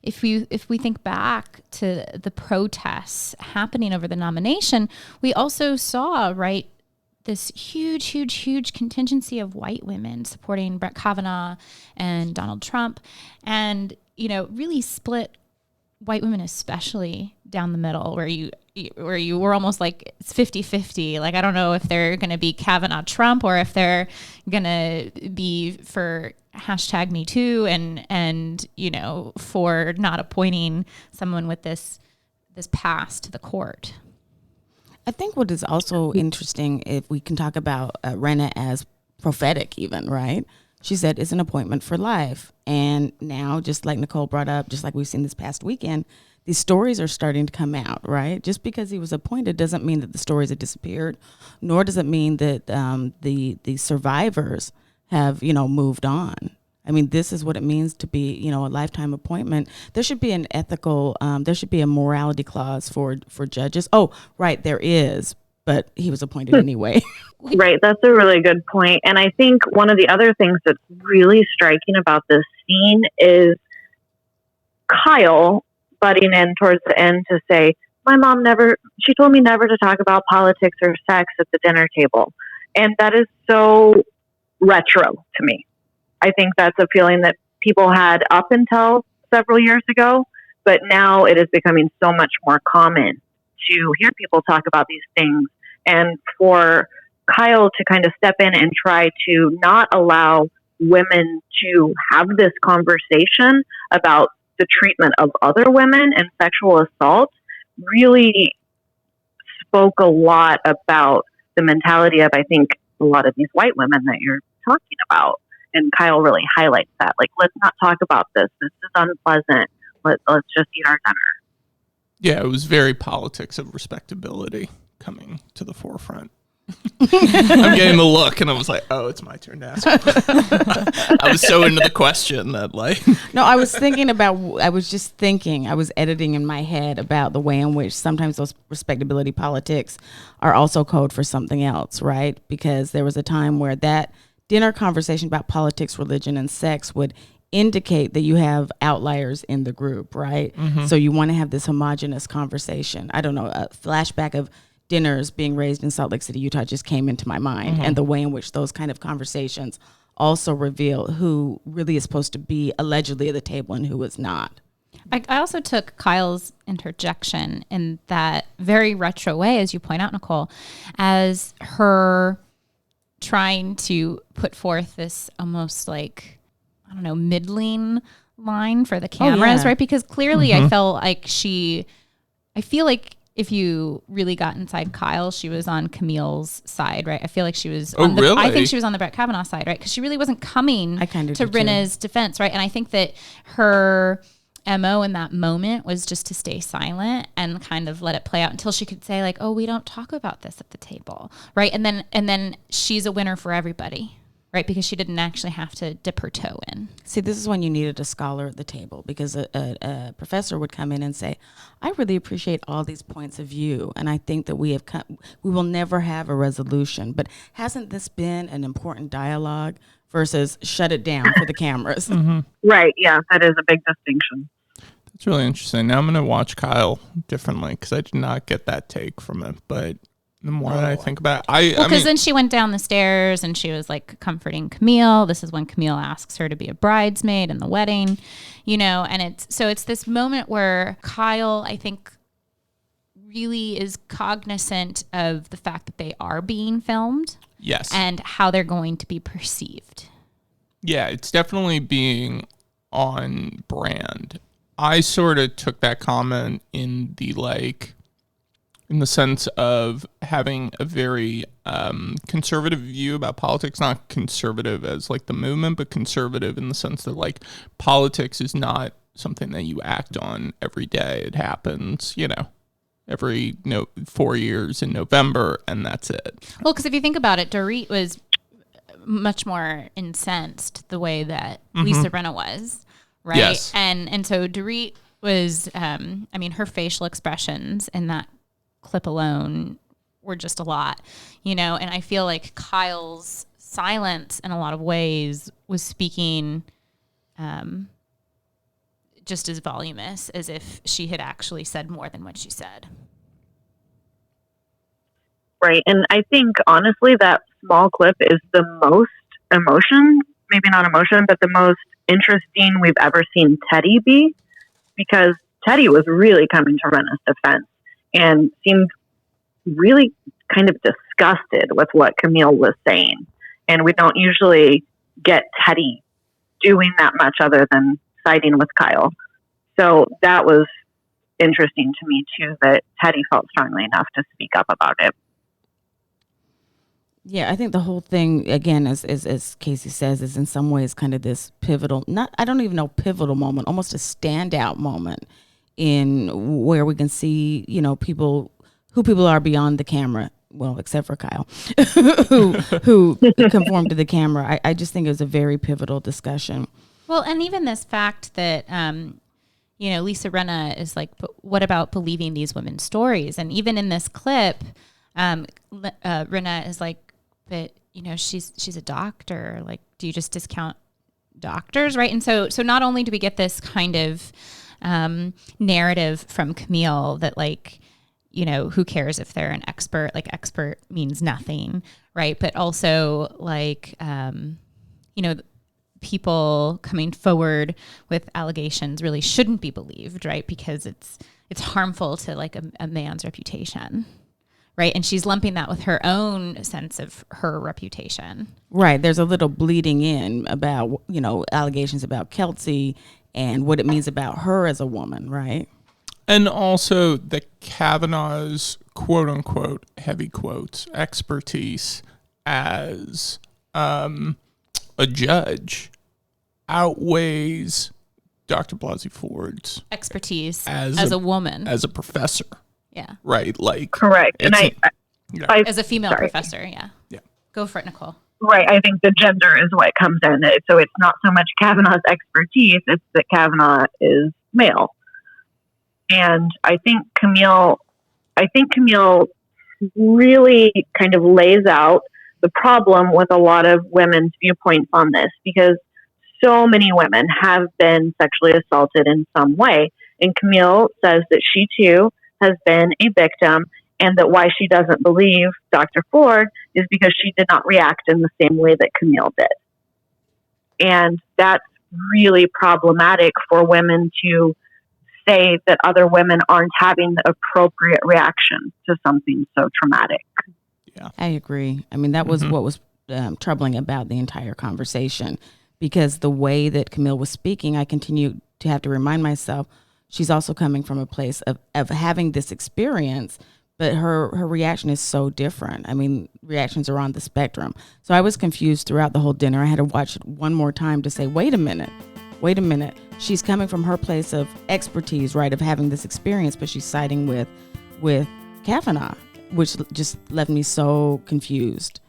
if we think back to the protests happening over the nomination, we also saw, right, this huge contingency of white women supporting Brett Kavanaugh and Donald Trump, and really split white women, especially down the middle, where you were almost like it's 50-50. I don't know if they're going to be Kavanaugh Trump or if they're going to be for #MeToo and for not appointing someone with this past to the court. I think what is also interesting, if we can talk about Rena as prophetic even, right? She said it's an appointment for life. And now, just like Nicole brought up, just like we've seen this past weekend, these stories are starting to come out, right? Just because he was appointed doesn't mean that the stories have disappeared, nor does it mean that the survivors have, moved on. I mean, this is what it means to be, a lifetime appointment. There should be an ethical, there should be a morality clause for judges. Oh, right, there is, but he was appointed anyway. Right, that's a really good point. And I think one of the other things that's really striking about this scene is Kyle butting in towards the end to say, my mom she told me never to talk about politics or sex at the dinner table. And that is so retro to me. I think that's a feeling that people had up until several years ago, but now it is becoming so much more common to hear people talk about these things. And for Kyle to kind of step in and try to not allow women to have this conversation about the treatment of other women and sexual assault really spoke a lot about the mentality of, I think, a lot of these white women that you're talking about. And Kyle really highlights that. Let's not talk about this. This is unpleasant. Let's just eat our dinner. Yeah, it was very politics of respectability coming to the forefront. I'm getting the look, and I was like, "Oh, it's my turn to ask." I was so into the question that, No, I was editing in my head about the way in which sometimes those respectability politics are also code for something else, right? Because there was a time where that dinner conversation about politics, religion, and sex would indicate that you have outliers in the group, right? So you want to have this homogenous conversation. I don't know, a flashback of dinners being raised in Salt Lake City, Utah just came into my mind, and the way in which those kind of conversations also reveal who really is supposed to be allegedly at the table and who is not. I also took Kyle's interjection in that very retro way, as you point out, Nicole, as her trying to put forth this almost like, I don't know, middling line for the cameras, right? Because clearly I felt like I feel like if you really got inside Kyle, she was on Camille's side, right? I feel like she was really? I think she was on the Brett Kavanaugh side, right? Because she really wasn't coming to Rinna's defense, right? And I think that her MO in that moment was just to stay silent and kind of let it play out until she could say like, oh, we don't talk about this at the table, right? And then she's a winner for everybody, right? Because she didn't actually have to dip her toe in. See, this is when you needed a scholar at the table, because a professor would come in and say, I really appreciate all these points of view, and I think that we will never have a resolution. But hasn't this been an important dialogue versus shut it down for the cameras? Right. Yeah, that is a big distinction. It's really interesting. Now I'm going to watch Kyle differently because I did not get that take from it. But the more that I think about it, because then she went down the stairs and she was like comforting Camille. This is when Camille asks her to be a bridesmaid in the wedding, and it's this moment where Kyle, I think, really is cognizant of the fact that they are being filmed. Yes. And how they're going to be perceived. Yeah, it's definitely being on brand. I sort of took that comment in the sense of having a very conservative view about politics, not conservative as like the movement, but conservative in the sense that like politics is not something that you act on every day. It happens, every 4 years in November, and that's it. Well, because if you think about it, Dorit was much more incensed the way that Lisa Rinna was. Right. Yes. And so Dorit was, her facial expressions in that clip alone were just a lot, and I feel like Kyle's silence in a lot of ways was speaking just as voluminous as if she had actually said more than what she said. Right. And I think, honestly, that small clip is the most maybe not emotion, but the most interesting we've ever seen Teddy be, because Teddy was really coming to Rinna's defense and seemed really kind of disgusted with what Camille was saying. And we don't usually get Teddy doing that much other than siding with Kyle. So that was interesting to me too, that Teddy felt strongly enough to speak up about it. Yeah, I think the whole thing, again, as Casey says, is in some ways kind of this pivotal, I don't even know pivotal moment, almost a standout moment in where we can see, people are beyond the camera. Well, except for Kyle, who conform to the camera. I just think it was a very pivotal discussion. Well, and even this fact that, Lisa Rinna is like, but what about believing these women's stories? And even in this clip, Rinna is like, but she's a doctor. Like, do you just discount doctors, right? And so not only do we get this kind of narrative from Camille that like, who cares if they're an expert? Like, expert means nothing, right? But also like, people coming forward with allegations really shouldn't be believed, right? Because it's harmful to like a man's reputation. Right. And she's lumping that with her own sense of her reputation. Right. There's a little bleeding in about, allegations about Kelsey and what it means about her as a woman. Right. And also the Kavanaugh's quote unquote heavy quotes expertise as a judge outweighs Dr. Blasey Ford's expertise as a woman, as a professor. Yeah. Right. Like, correct. And I as a female professor. Yeah. Yeah. Go for it, Nicole. Right. I think the gender is what comes in. So it's not so much Kavanaugh's expertise, it's that Kavanaugh is male. And I think Camille really kind of lays out the problem with a lot of women's viewpoints on this, because so many women have been sexually assaulted in some way. And Camille says that she too has been a victim, and that why she doesn't believe Dr. Ford is because she did not react in the same way that Camille did. And that's really problematic for women to say that other women aren't having the appropriate reaction to something so traumatic. Yeah, I agree. I mean, that was what was troubling about the entire conversation, because the way that Camille was speaking, I continue to have to remind myself she's also coming from a place of having this experience, but her reaction is so different. I mean, reactions are on the spectrum. So I was confused throughout the whole dinner. I had to watch it one more time to say, wait a minute. She's coming from her place of expertise, right, of having this experience, but she's siding with Kavanaugh, which just left me so confused.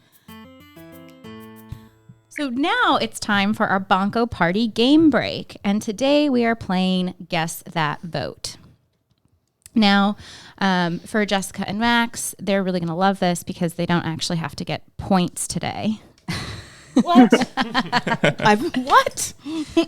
So now it's time for our Bonko Party game break. And today we are playing Guess That Vote. Now, for Jessica and Max, they're really going to love this because they don't actually have to get points today. What? What?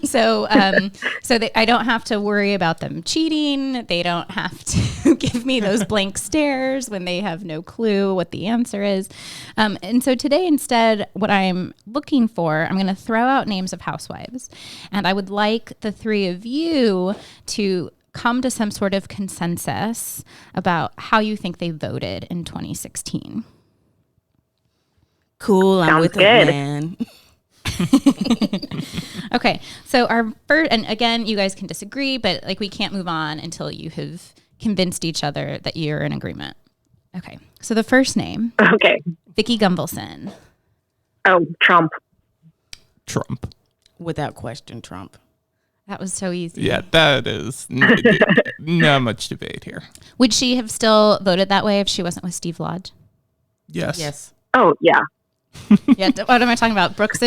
So I don't have to worry about them cheating. They don't have to give me those blank stares when they have no clue what the answer is. And so today, instead, what I'm looking for, I'm going to throw out names of housewives. And I would like the three of you to come to some sort of consensus about how you think they voted in 2016. Cool, I'm with it, man. Okay, so our first, and again, you guys can disagree, but like we can't move on until you have convinced each other that you're in agreement. Okay, so the first name. Okay. Vicki Gunvalson. Oh, Trump. Without question, Trump. That was so easy. Yeah, that is not much debate here. Would she have still voted that way if she wasn't with Steve Lodge? Yes. Oh, yeah. Yeah, what am I talking about? Brooks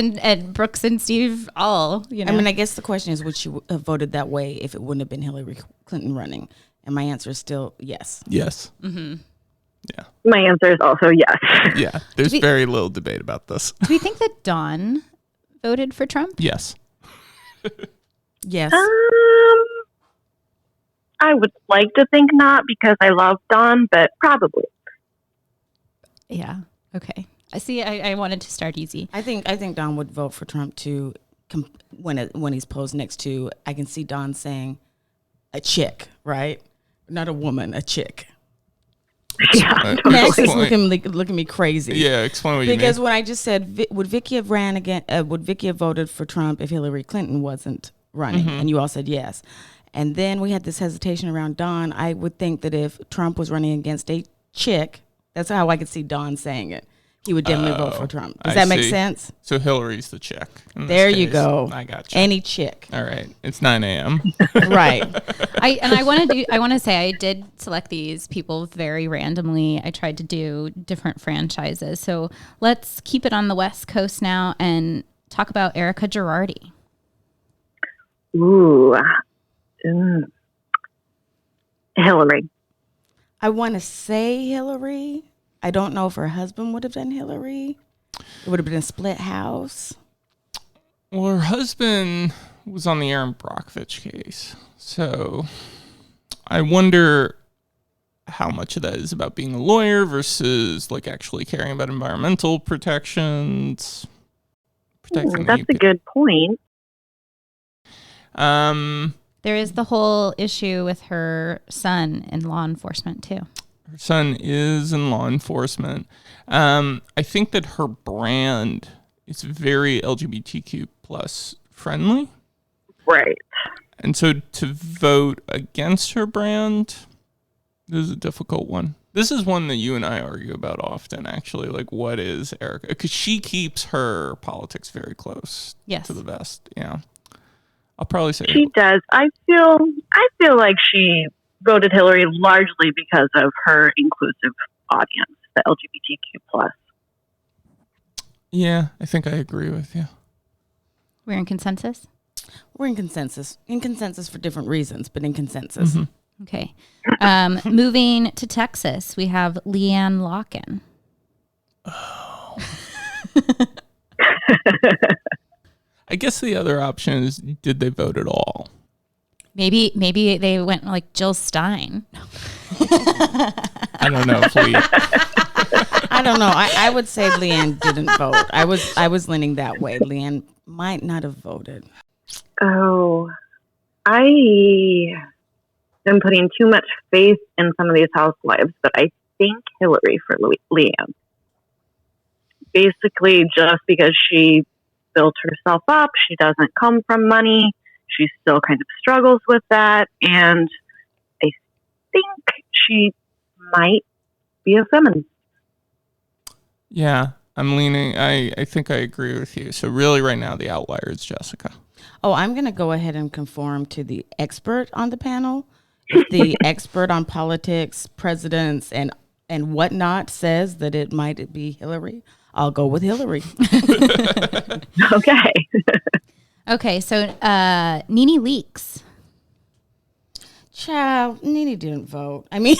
and Steve all, you know. I mean, I guess the question is, would she have voted that way if it wouldn't have been Hillary Clinton running? And my answer is still yes. Yes. Mm-hmm. Yeah. My answer is also yes. Yeah, there's very little debate about this. Do we think that Dawn voted for Trump? Yes. Yes. I would like to think not because I love Dawn, but probably. Yeah. Okay. I see. I wanted to start easy. I think Don would vote for Trump too. When he's posed next to, I can see Don saying, "A chick, right? Not a woman, a chick." Yeah. Max is looking at me crazy. Yeah, explain what you mean. Because when I just said, would Vicky have ran again? Would Vicky have voted for Trump if Hillary Clinton wasn't running? Mm-hmm. And you all said yes. And then we had this hesitation around Don. I would think that if Trump was running against a chick, that's how I could see Don saying it. He would definitely vote for Trump. Does that make sense? So Hillary's the chick. There you go. I got you. Any chick. All right. It's 9 a.m. Right. I want to say I did select these people very randomly. I tried to do different franchises. So let's keep it on the West Coast now and talk about Erica Girardi. Ooh. Hillary. I want to say Hillary. I don't know if her husband would have done Hillary. It would have been a split house. Well, her husband was on the Aaron Brockovich case. So I wonder how much of that is about being a lawyer versus like actually caring about environmental protections. That's a good point. There is the whole issue with her son in law enforcement too. Her son is in law enforcement. I think that her brand is very LGBTQ plus friendly. Right. And so to vote against her brand, this is a difficult one. This is one that you and I argue about often, actually. Like, what is Erica? Because she keeps her politics very close to the vest. Yeah. I'll probably say she does. I feel like she voted Hillary largely because of her inclusive audience, the LGBTQ plus. Yeah, I think I agree with you. We're in consensus? We're in consensus. In consensus for different reasons, but in consensus. Mm-hmm. Okay. Moving to Texas, we have Leanne Locken. Oh. I guess the other option is, did they vote at all? Maybe they went like Jill Stein. I don't know if I don't know. I would say Leanne didn't vote. I was leaning that way. Leanne might not have voted. Oh, I am putting too much faith in some of these housewives, but I think Hillary for Leanne. Basically, just because she built herself up, she doesn't come from money. She still kind of struggles with that, and I think she might be a feminist. Yeah, I'm leaning. I think I agree with you. So really right now the outlier is Jessica. Oh, I'm going to go ahead and conform to the expert on the panel. If the expert on politics, presidents, and whatnot says that it might be Hillary, I'll go with Hillary. Okay. Okay, so Nene Leakes. Child, Nene didn't vote. I mean,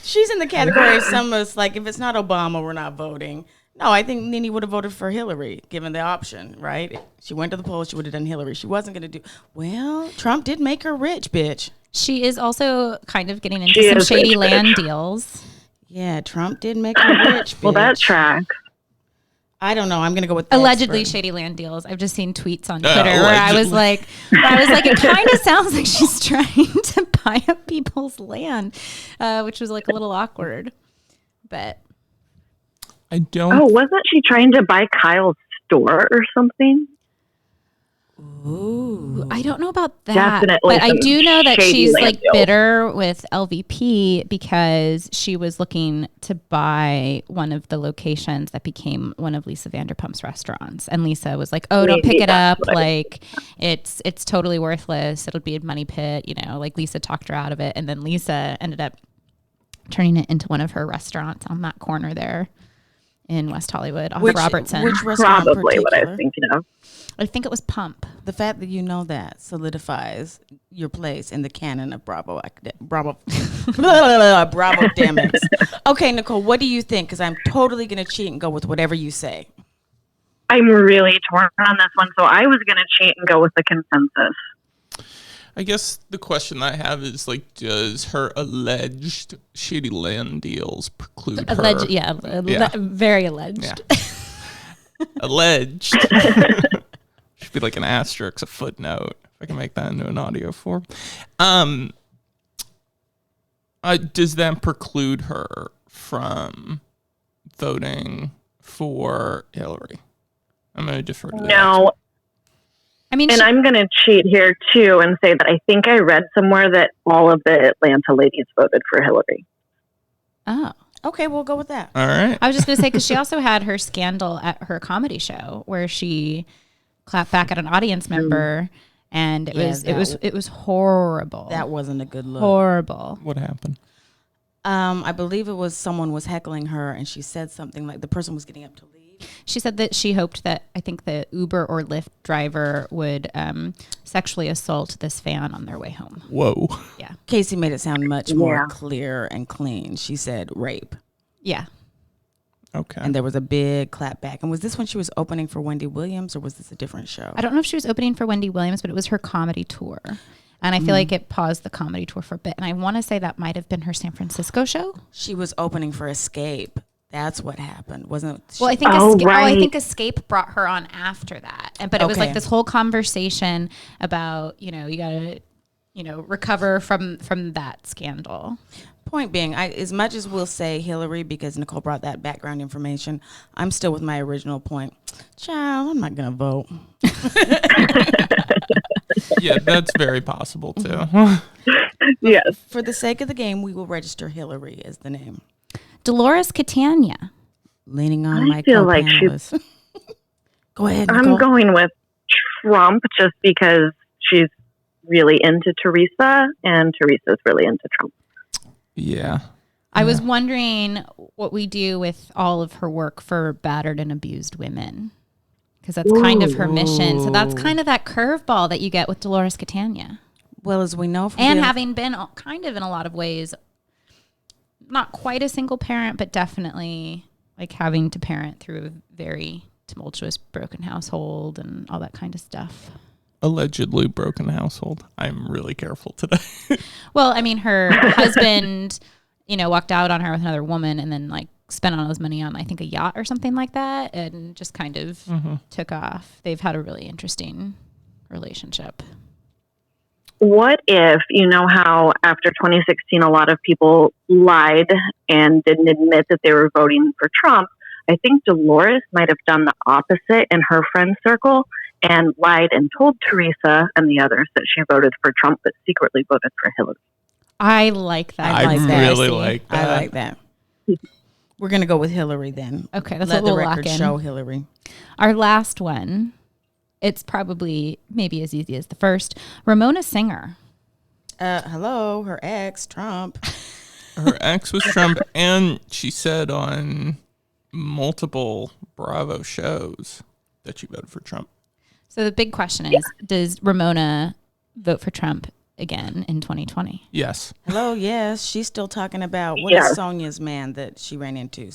she's in the category of some of us, like, if it's not Obama, we're not voting. No, I think Nene would have voted for Hillary, given the option, right? She went to the polls, she would have done Hillary. She wasn't going to do, well, Trump did make her rich, bitch. She is also kind of getting into some shady land deals. Yeah, Trump did make her rich, bitch. Well, that tracks. I don't know. I'm going to go with allegedly expert. shady land deals. I've just seen tweets on Twitter where I was like, it kind of sounds like she's trying to buy up people's land, which was like a little awkward. But I don't. Oh, wasn't she trying to buy Kyle's store or something? Ooh. I don't know about that. Definitely, but I do know that she's like deal. bitter with LVP because she was looking to buy one of the locations that became one of Lisa Vanderpump's restaurants, and Lisa was like, "Oh, don't pick it up. Like, it's totally worthless. It'll be a money pit." You know, like Lisa talked her out of it, and then Lisa ended up turning it into one of her restaurants on that corner there in West Hollywood off Robertson. Which restaurant? Probably what I was thinking of. I think it was Pump. The fact that you know that solidifies your place in the canon of Bravo demics. Okay, Nicole, what do you think? Because I'm totally going to cheat and go with whatever you say. I'm really torn on this one, so I was going to cheat and go with the consensus. I guess the question I have is, like, does her alleged shady land deals preclude her? Yeah, very alleged. Yeah. Alleged. Should be like an asterisk, a footnote. If I can make that into an audio form. Does that preclude her from voting for Hillary? I'm going to defer to that. No. I mean, I'm going to cheat here, too, and say that I think I read somewhere that all of the Atlanta ladies voted for Hillary. Oh. Okay, we'll go with that. All right. I was just going to say, because she also had her scandal at her comedy show where she clapped back at an audience member, and it was horrible. That wasn't a good look. Horrible. What happened? I believe it was someone was heckling her, and she said something like the person was getting up to leave. She said that she hoped that, I think, the Uber or Lyft driver would sexually assault this fan on their way home. Whoa. Yeah. Casey made it sound much more clear and clean. She said rape. Yeah. Okay. And there was a big clap back. And was this when she was opening for Wendy Williams, or was this a different show? I don't know if she was opening for Wendy Williams, but it was her comedy tour. And I feel like it paused the comedy tour for a bit. And I want to say that might have been her San Francisco show. She was opening for Escape. That's what happened, wasn't it? Well, I think I think Escape brought her on after that, but it was like this whole conversation about you got to recover from that scandal. Point being, as much as we'll say Hillary because Nicole brought that background information, I'm still with my original point. Child, I'm not gonna vote. Yeah, that's very possible too. Yes. For the sake of the game, we will register Hillary as the name. Dolores Catania. Leaning on my feel like co-panelist. Go ahead, Nicole. I'm going with Trump just because she's really into Teresa and Teresa's really into Trump. Yeah. I was wondering what we do with all of her work for battered and abused women, because that's kind of her mission. So that's kind of that curveball that you get with Dolores Catania. Well, as we know, and having been kind of in a lot of ways, not quite a single parent, but definitely like having to parent through a very tumultuous, broken household and all that kind of stuff. Allegedly broken household. I'm really careful today. Well, I mean, her husband, walked out on her with another woman and then like spent all his money on, I think, a yacht or something like that, and just kind of took off. They've had a really interesting relationship. What if, how after 2016, a lot of people lied and didn't admit that they were voting for Trump? I think Dolores might have done the opposite in her friend circle and lied and told Teresa and the others that she voted for Trump, but secretly voted for Hillary. I like that. I really like that. I like that. We're going to go with Hillary then. Okay, that's Let what the we'll record lock in. show Hillary. Our last one, it's probably maybe as easy as the first. Ramona Singer. Hello, her ex, Trump. Her ex was Trump, and she said on multiple Bravo shows that she voted for Trump. So the big question is, does Ramona vote for Trump again in 2020? Yes. Hello, yes. She's still talking about what is Sonia's man that she ran into?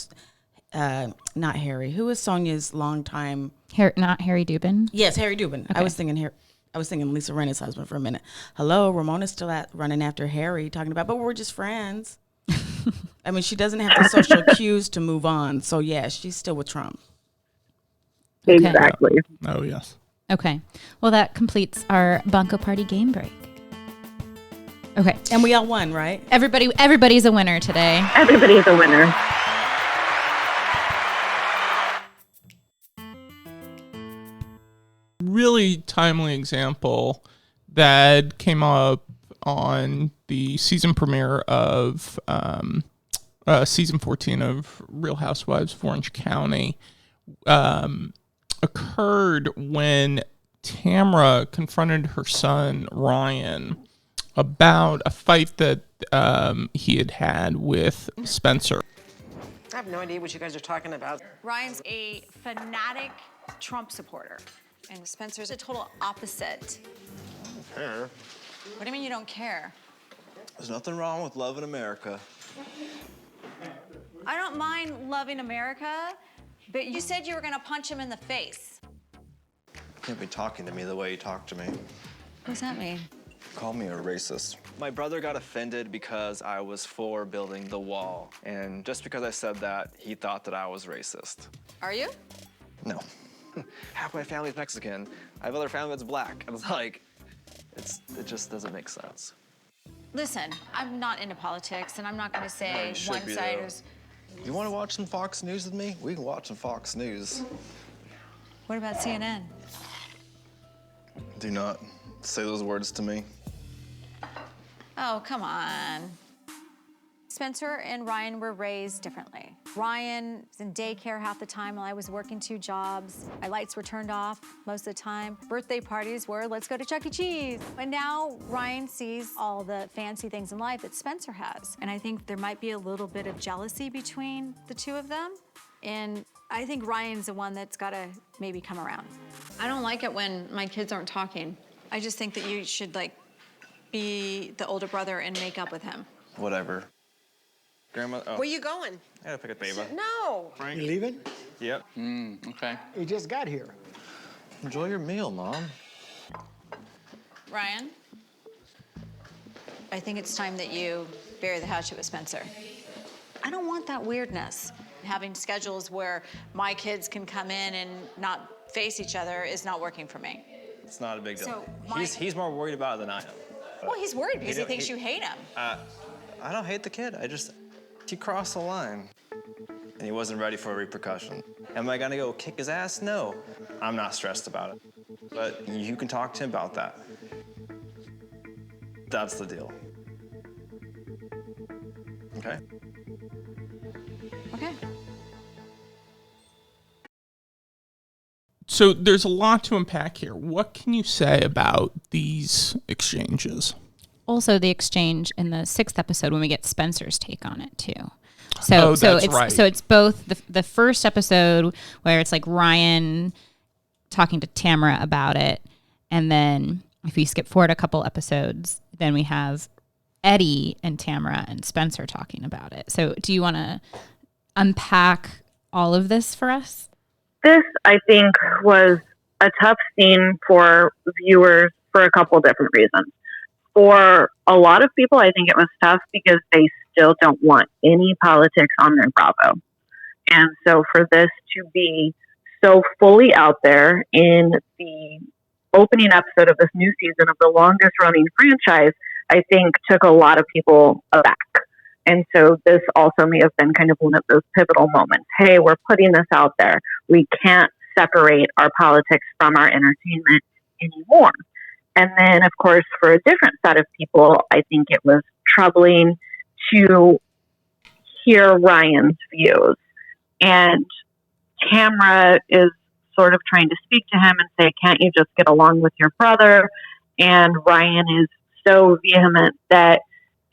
Not Harry. Who is Sonia's longtime? Not Harry Dubin? Yes, Harry Dubin. Okay. I was thinking Lisa Rinna's husband for a minute. Hello, Ramona's still running after Harry, talking about, but we're just friends. I mean, she doesn't have the social cues to move on. So, yeah, she's still with Trump. Okay. Exactly. Oh, yes. Okay. Well, that completes our Bunko Party game break. Okay. And we all won, right? Everybody's a winner today. Everybody's a winner. Really timely example that came up on the season premiere of season 14 of Real Housewives of Orange County occurred when Tamra confronted her son Ryan about a fight that he had with Spencer. I have no idea what you guys are talking about. Ryan's a fanatic Trump supporter, and Spencer's a total opposite. I don't care. What do you mean you don't care? There's nothing wrong with loving America. I don't mind loving America, but you said you were gonna punch him in the face. You can't be talking to me the way you talk to me. What does that mean? Call me a racist. My brother got offended because I was for building the wall. And just because I said that, he thought that I was racist. Are you? No. Half my family's Mexican. I have other family that's black. And it's like, it just doesn't make sense. Listen, I'm not into politics, and I'm not gonna say one side is. You want to watch some Fox News with me? We can watch some Fox News. What about CNN? Do not say those words to me. Oh, come on. Spencer and Ryan were raised differently. Ryan was in daycare half the time while I was working 2 jobs. My lights were turned off most of the time. Birthday parties were, let's go to Chuck E. Cheese. And now Ryan sees all the fancy things in life that Spencer has. And I think there might be a little bit of jealousy between the two of them. And I think Ryan's the one that's gotta maybe come around. I don't like it when my kids aren't talking. I just think that you should be the older brother and make up with him. Whatever. Grandma, Where you going? I gotta pick up Ava. No. Frank? You leaving? Yep. Okay. You just got here. Enjoy your meal, Mom. Ryan, I think it's time that you bury the hatchet with Spencer. I don't want that weirdness. Having schedules where my kids can come in and not face each other is not working for me. It's not a big deal. So He's more worried about it than I am. Well, he's worried because he thinks you hate him. I don't hate the kid. He crossed the line. And he wasn't ready for a repercussion. Am I gonna go kick his ass? No. I'm not stressed about it. But you can talk to him about that. That's the deal. Okay? Okay. So there's a lot to unpack here. What can you say about these exchanges? Also, the exchange in the 6th episode when we get Spencer's take on it too. So it's both the first episode where it's like Ryan talking to Tamra about it, and then if we skip forward a couple episodes, then we have Eddie and Tamra and Spencer talking about it. So do you want to unpack all of this for us? This, I think, was a tough scene for viewers for a couple different reasons. For a lot of people, I think it was tough because they still don't want any politics on their Bravo. And so for this to be so fully out there in the opening episode of this new season of the longest running franchise, I think took a lot of people aback. And so this also may have been kind of one of those pivotal moments. Hey, we're putting this out there. We can't separate our politics from our entertainment anymore. And then, of course, for a different set of people, I think it was troubling to hear Ryan's views. And Tamra is sort of trying to speak to him and say, can't you just get along with your brother? And Ryan is so vehement that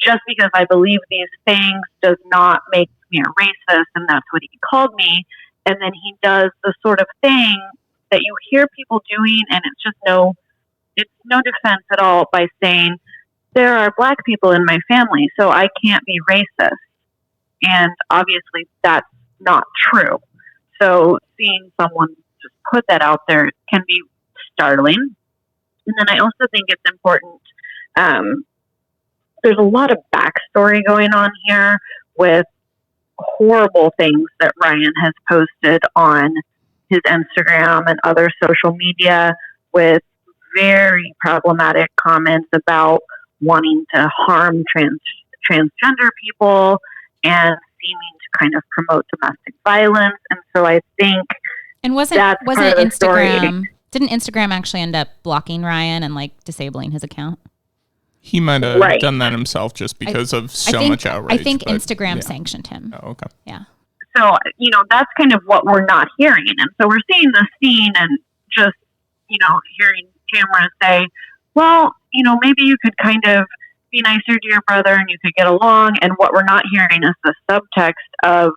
just because I believe these things does not make me a racist, and that's what he called me. And then he does the sort of thing that you hear people doing, and it's just no defense at all, by saying, there are Black people in my family, so I can't be racist. And obviously that's not true. So seeing someone just put that out there can be startling. And then I also think it's important, there's a lot of backstory going on here with horrible things that Ryan has posted on his Instagram and other social media, with very problematic comments about wanting to harm transgender people and seeming to kind of promote domestic violence. And so I think, and wasn't Instagram, didn't Instagram actually end up blocking Ryan and like disabling his account? He might have done that himself just because of much outrage. I think Instagram sanctioned him. Oh, okay. Yeah. So, that's kind of what we're not hearing. And so we're seeing the scene and just, hearing Tamra say, well, maybe you could kind of be nicer to your brother and you could get along. And what we're not hearing is the subtext of,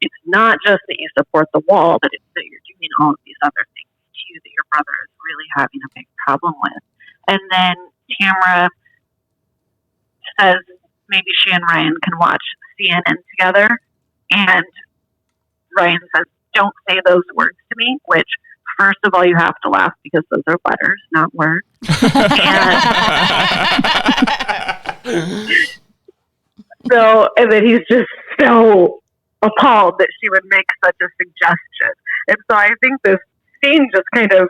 it's not just that you support the wall, but it's that you're doing all of these other things too that your brother is really having a big problem with. And then Tamra says maybe she and Ryan can watch CNN together. And Ryan says, don't say those words to me, which, first of all, you have to laugh because those are letters, not words. And then he's just so appalled that she would make such a suggestion. And so I think this scene just kind of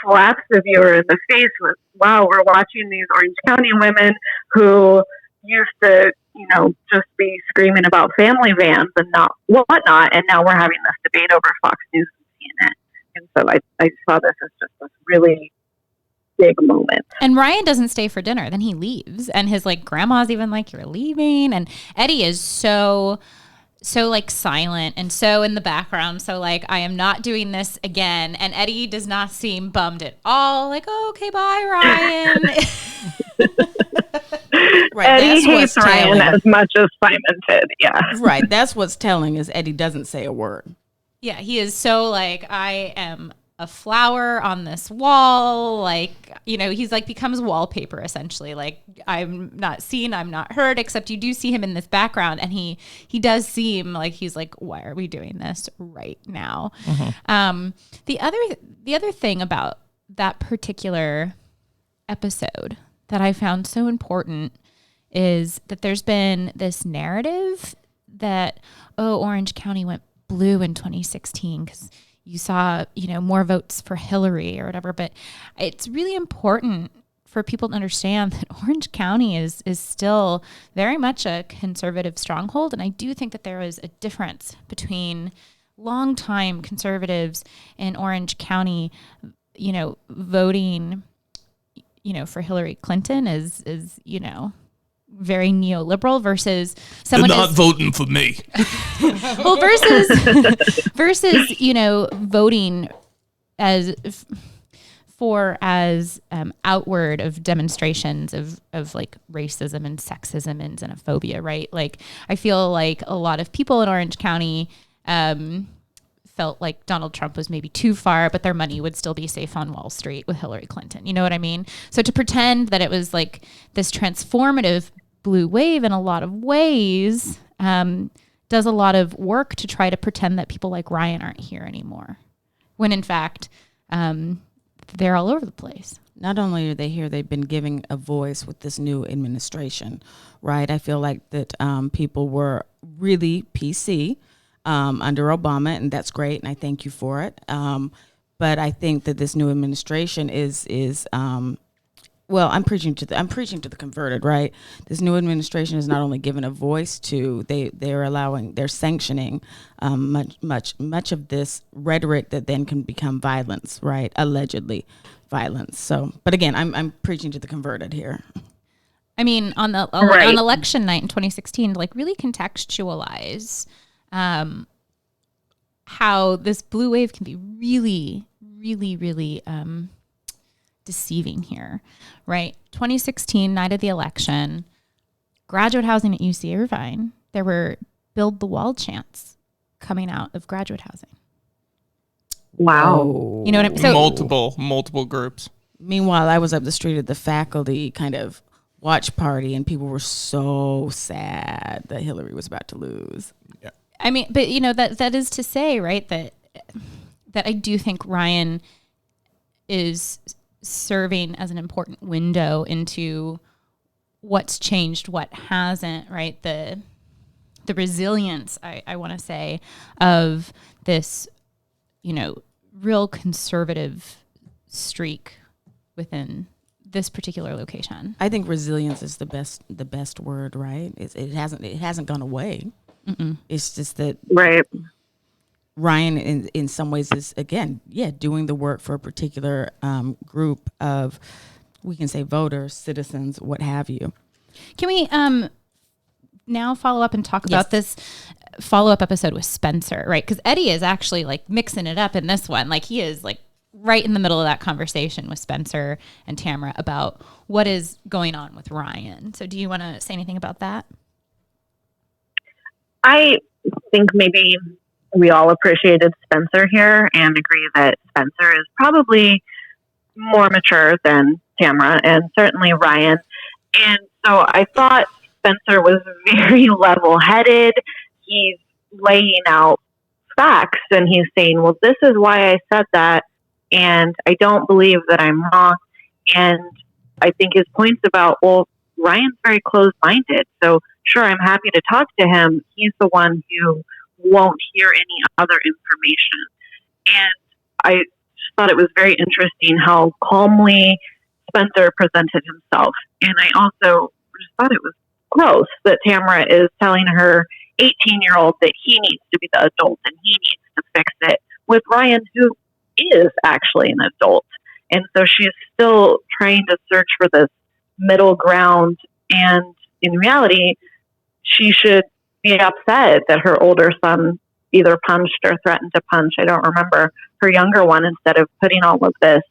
slaps the viewer in the face with, wow, we're watching these Orange County women who used to, just be screaming about family vans and not whatnot. And now we're having this debate over Fox News and CNN. And so I saw this as just this really big moment. And Ryan doesn't stay for dinner. Then he leaves. And his grandma's even like, you're leaving. And Eddie is so silent and so in the background. So I am not doing this again. And Eddie does not seem bummed at all. Oh, okay, bye, Ryan. Right, Eddie hates Ryan as much as Simon did. Yeah. Right. That's what's telling, is Eddie doesn't say a word. Yeah. He is so I am a flower on this wall. He's becomes wallpaper essentially. I'm not seen, I'm not heard, except you do see him in this background. And he does seem like he's why are we doing this right now? Mm-hmm. The other thing about that particular episode that I found so important is that there's been this narrative that, Orange County went blue in 2016 because you saw, more votes for Hillary or whatever. But it's really important for people to understand that Orange County is still very much a conservative stronghold. And I do think that there is a difference between longtime conservatives in Orange County, voting, for Hillary Clinton is very neoliberal versus someone they're not voting for me. Well, versus voting as outward of demonstrations of racism and sexism and xenophobia, right? I feel like a lot of people in Orange County felt like Donald Trump was maybe too far, but their money would still be safe on Wall Street with Hillary Clinton. You know what I mean? So to pretend that it was this transformative blue wave in a lot of ways does a lot of work to try to pretend that people like Ryan aren't here anymore, when in fact, they're all over the place. Not only are they here, they've been giving a voice with this new administration, right? I feel like that people were really PC under Obama, and that's great, and I thank you for it. But I think that this new administration is well, I'm preaching to the converted, right? This new administration is not only given a voice to, they're sanctioning much of this rhetoric that then can become violence, right? Allegedly violence. So, but again, I'm preaching to the converted here. I mean, on election night in 2016, to like really contextualize how this blue wave can be really, really, really deceiving here, right? 2016, night of the election, graduate housing at UC Irvine, there were build the wall chants coming out of graduate housing. Wow. You know what I mean? So, multiple groups. Meanwhile, I was up the street at the faculty kind of watch party, and people were so sad that Hillary was about to lose. Yeah. I mean, but you know, that is to say, right, that I do think Ryan is serving as an important window into what's changed, what hasn't, right? The resilience, I want to say, of this, you know, real conservative streak within this particular location. I think resilience is the best word, right? It hasn't gone away. Mm-mm. It's just that Ryan in some ways is, again, doing the work for a particular group of, we can say, voters, citizens, what have you. Can we now follow up and talk about this follow-up episode with Spencer, right? Because Eddie is actually like mixing it up in this one. Like he is like right in the middle of that conversation with Spencer and Tamara about what is going on with Ryan. So do you want to say anything about that? I think maybe we all appreciated Spencer here and agree that Spencer is probably more mature than Tamara and certainly Ryan. And so I thought Spencer was very level-headed. He's laying out facts and he's saying, well, this is why I said that, and I don't believe that I'm wrong. And I think his points about, well, Ryan's very closed-minded, so sure, I'm happy to talk to him. He's the one who won't hear any other information. And I just thought it was very interesting how calmly Spencer presented himself. And I also just thought it was gross that Tamara is telling her 18-year-old that he needs to be the adult and he needs to fix it, with Ryan, who is actually an adult. And so she's still trying to search for this middle ground. And in reality, she should be upset that her older son either punched or threatened to punch, I don't remember, her younger one, instead of putting all of this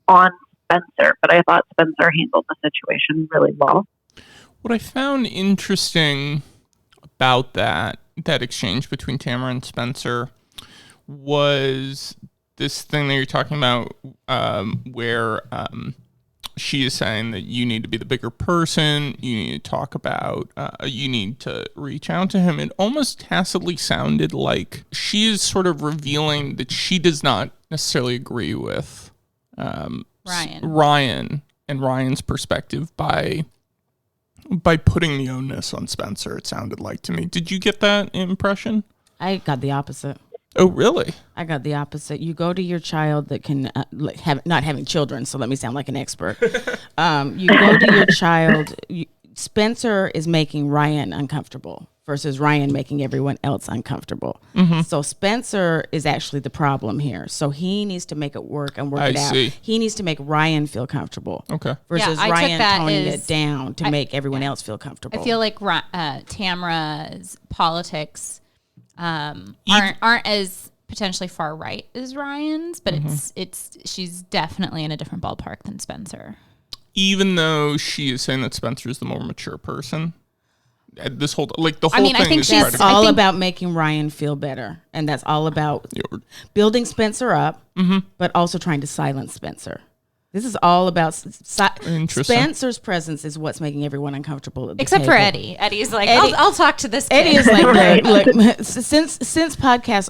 on Spencer. But I thought Spencer handled the situation really well. What I found interesting about that exchange between Tamara and Spencer was this thing that you're talking about, where she is saying that you need to be the bigger person, you need to talk about, you need to reach out to him. It almost tacitly sounded like she is sort of revealing that she does not necessarily agree with Ryan and Ryan's perspective by putting the onus on Spencer, it sounded like to me. Did you get that impression? I got the opposite. Oh, really? I got the opposite. You go to your child that can not having children, so let me sound like an expert. You go to your child. Spencer is making Ryan uncomfortable versus Ryan making everyone else uncomfortable. Mm-hmm. So Spencer is actually the problem here. So he needs to make it work and work it out. He needs to make Ryan feel comfortable. Okay. Versus Ryan toning it down to make everyone else feel comfortable. I feel like Tamara's politics aren't as potentially far right as Ryan's, but she's definitely in a different ballpark than Spencer. Even though she is saying that Spencer is the more mature person, this whole thing. I think she's all about making Ryan feel better, and that's all about building Spencer up, but also trying to silence Spencer. This is all about Interesting. Spencer's presence is what's making everyone uncomfortable at the Except table. for Eddie. Eddie's like, I'll talk to this kid. Eddie is like, look, since podcasts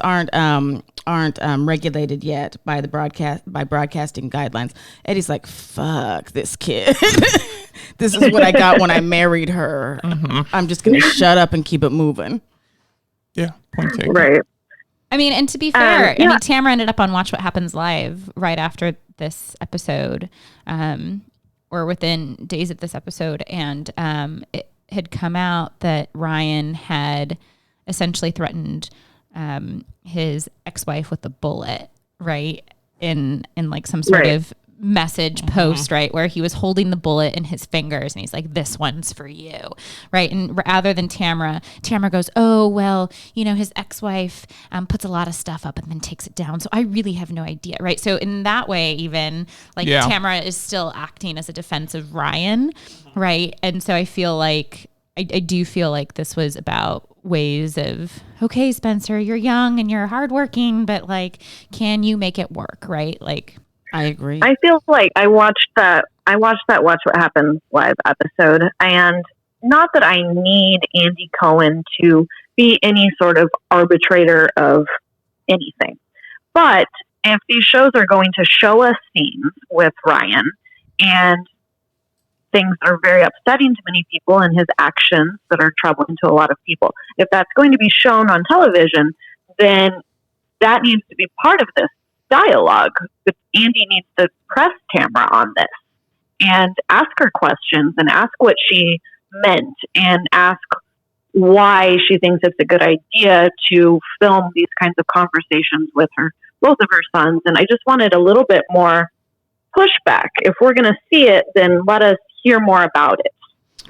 aren't regulated yet by broadcasting guidelines, Eddie's like, fuck this kid. This is what I got when I married her. I'm just gonna shut up and keep it moving. Yeah, point taken. Right. I mean, and to be fair, I mean, Tamara ended up on Watch What Happens Live right after this episode, or within days of this episode, and it had come out that Ryan had essentially threatened his ex-wife with a bullet, right? In like some sort of message post, right, where he was holding the bullet in his fingers and he's like, this one's for you, right? And rather than Tamara goes, oh, well, you know, his ex-wife puts a lot of stuff up and then takes it down, so I really have no idea, right? So in that way, even like Tamara is still acting as a defense of Ryan, right? And so I feel like I do feel like this was about ways of, okay, Spencer, you're young and you're hardworking, but like, can you make it work, right? Like, I agree. I feel like I watched that Watch What Happens Live episode, and not that I need Andy Cohen to be any sort of arbitrator of anything, but if these shows are going to show us scenes with Ryan and things that are very upsetting to many people and his actions that are troubling to a lot of people, if that's going to be shown on television, then that needs to be part of this dialogue. But Andy needs to press Tamara on this and ask her questions and ask what she meant and ask why she thinks it's a good idea to film these kinds of conversations with both of her sons. And I just wanted a little bit more pushback. If we're going to see it, then let us hear more about it.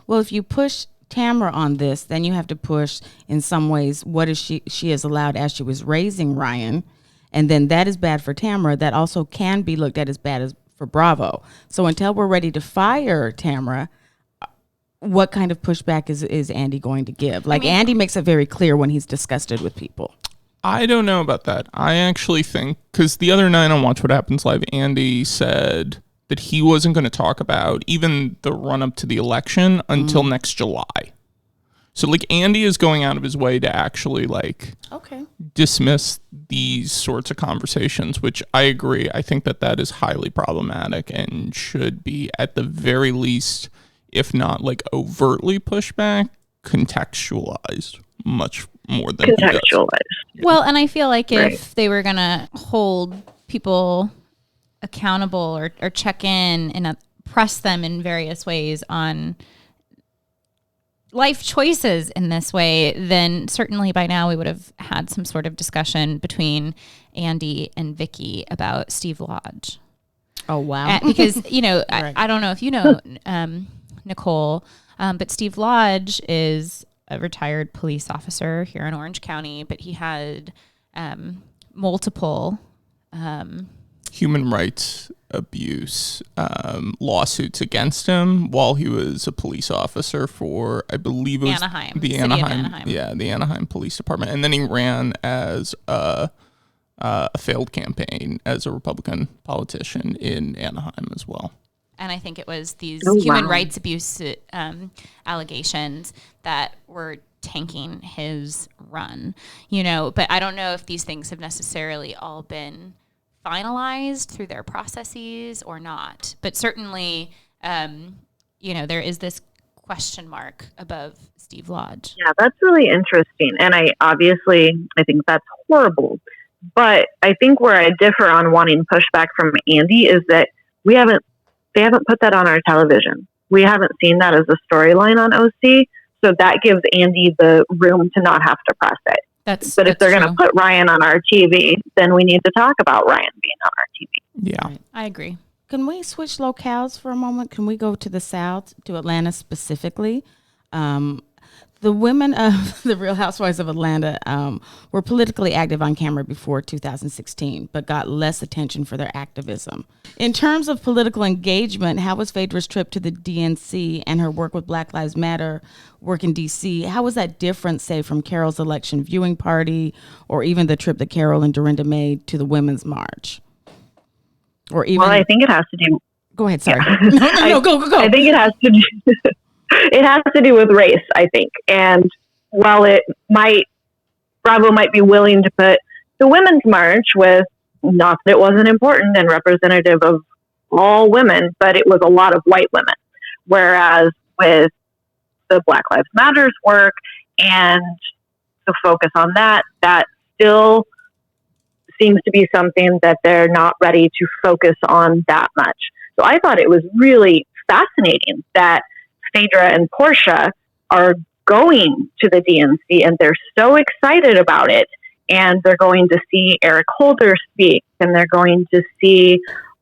Well, if you push Tamara on this, then you have to push in some ways what is she is allowed as she was raising Ryan. And then that is bad for Tamara. That also can be looked at as bad as for Bravo. So until we're ready to fire Tamara, what kind of pushback is Andy going to give? Like, Andy makes it very clear when he's disgusted with people. I don't know about that. I actually think, because the other night on Watch What Happens Live, Andy said that he wasn't going to talk about even the run up to the election until next July. So like Andy is going out of his way to actually dismiss these sorts of conversations, which I agree. I think that is highly problematic and should be, at the very least, if not like overtly pushed back, contextualized much more than contextualized. Well, and I feel like if they were going to hold people accountable or check in and press them in various ways on life choices in this way, then certainly by now we would have had some sort of discussion between Andy and Vicky about Steve Lodge. Oh, wow. Because, you know, I don't know if you know, Nicole, but Steve Lodge is a retired police officer here in Orange County, but he had multiple human rights abuse lawsuits against him while he was a police officer for, I believe it was the Anaheim Police Department, and then he ran as a failed campaign as a Republican politician in Anaheim as well. And I think it was these human rights abuse allegations that were tanking his run, you know. But I don't know if these things have necessarily all been finalized through their processes or not. But certainly, you know, there is this question mark above Steve Lodge. Yeah, that's really interesting. And I think that's horrible. But I think where I differ on wanting pushback from Andy is that they haven't put that on our television. We haven't seen that as a storyline on OC. So that gives Andy the room to not have to press it. But if they're going to put Ryan on our TV, then we need to talk about Ryan being on our TV. Yeah. Right. I agree. Can we switch locales for a moment? Can we go to the South, to Atlanta specifically? The women of the Real Housewives of Atlanta were politically active on camera before 2016, but got less attention for their activism. In terms of political engagement, how was Phaedra's trip to the DNC and her work with Black Lives Matter work in D.C., how was that different, say, from Carol's election viewing party or even the trip that Carol and Dorinda made to the Women's March? Or even, well, I think it has to do. Go ahead. Sorry. Yeah. No, go. I think it has to do, it has to do with race, I think. And while Bravo might be willing to put the Women's March with, not that it wasn't important and representative of all women, but it was a lot of white women. Whereas with the Black Lives Matters work and the focus on that still seems to be something that they're not ready to focus on that much. So I thought it was really fascinating that Phaedra and Portia are going to the DNC and they're so excited about it. And they're going to see Eric Holder speak, and they're going to see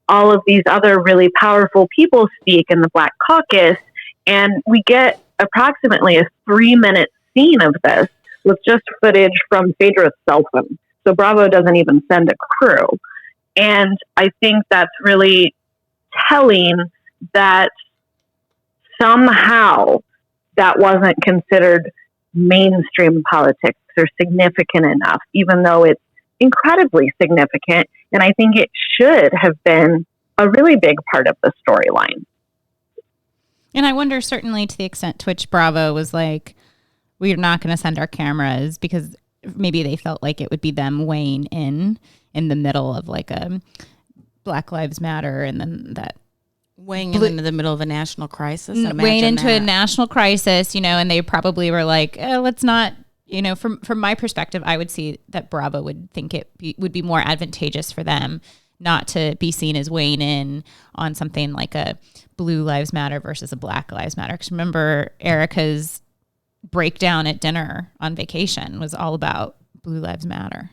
all of these other really powerful people speak in the Black Caucus. And we get approximately a 3-minute scene of this with just footage from Phaedra's cell phone. So Bravo doesn't even send a crew. And I think that's really telling that somehow that wasn't considered mainstream politics or significant enough, even though it's incredibly significant. And I think it should have been a really big part of the storyline. And I wonder, certainly to the extent to which Bravo was like, we're not going to send our cameras, because maybe they felt like it would be them weighing in the middle of like a Black Lives Matter, and then that weighing into the middle of a national crisis. Weighing into a national crisis, and they probably were like, let's not, from my perspective, I would see that Bravo would think would be more advantageous for them not to be seen as weighing in on something like a Blue Lives Matter versus a Black Lives Matter. Because remember, Erica's breakdown at dinner on vacation was all about Blue Lives Matter.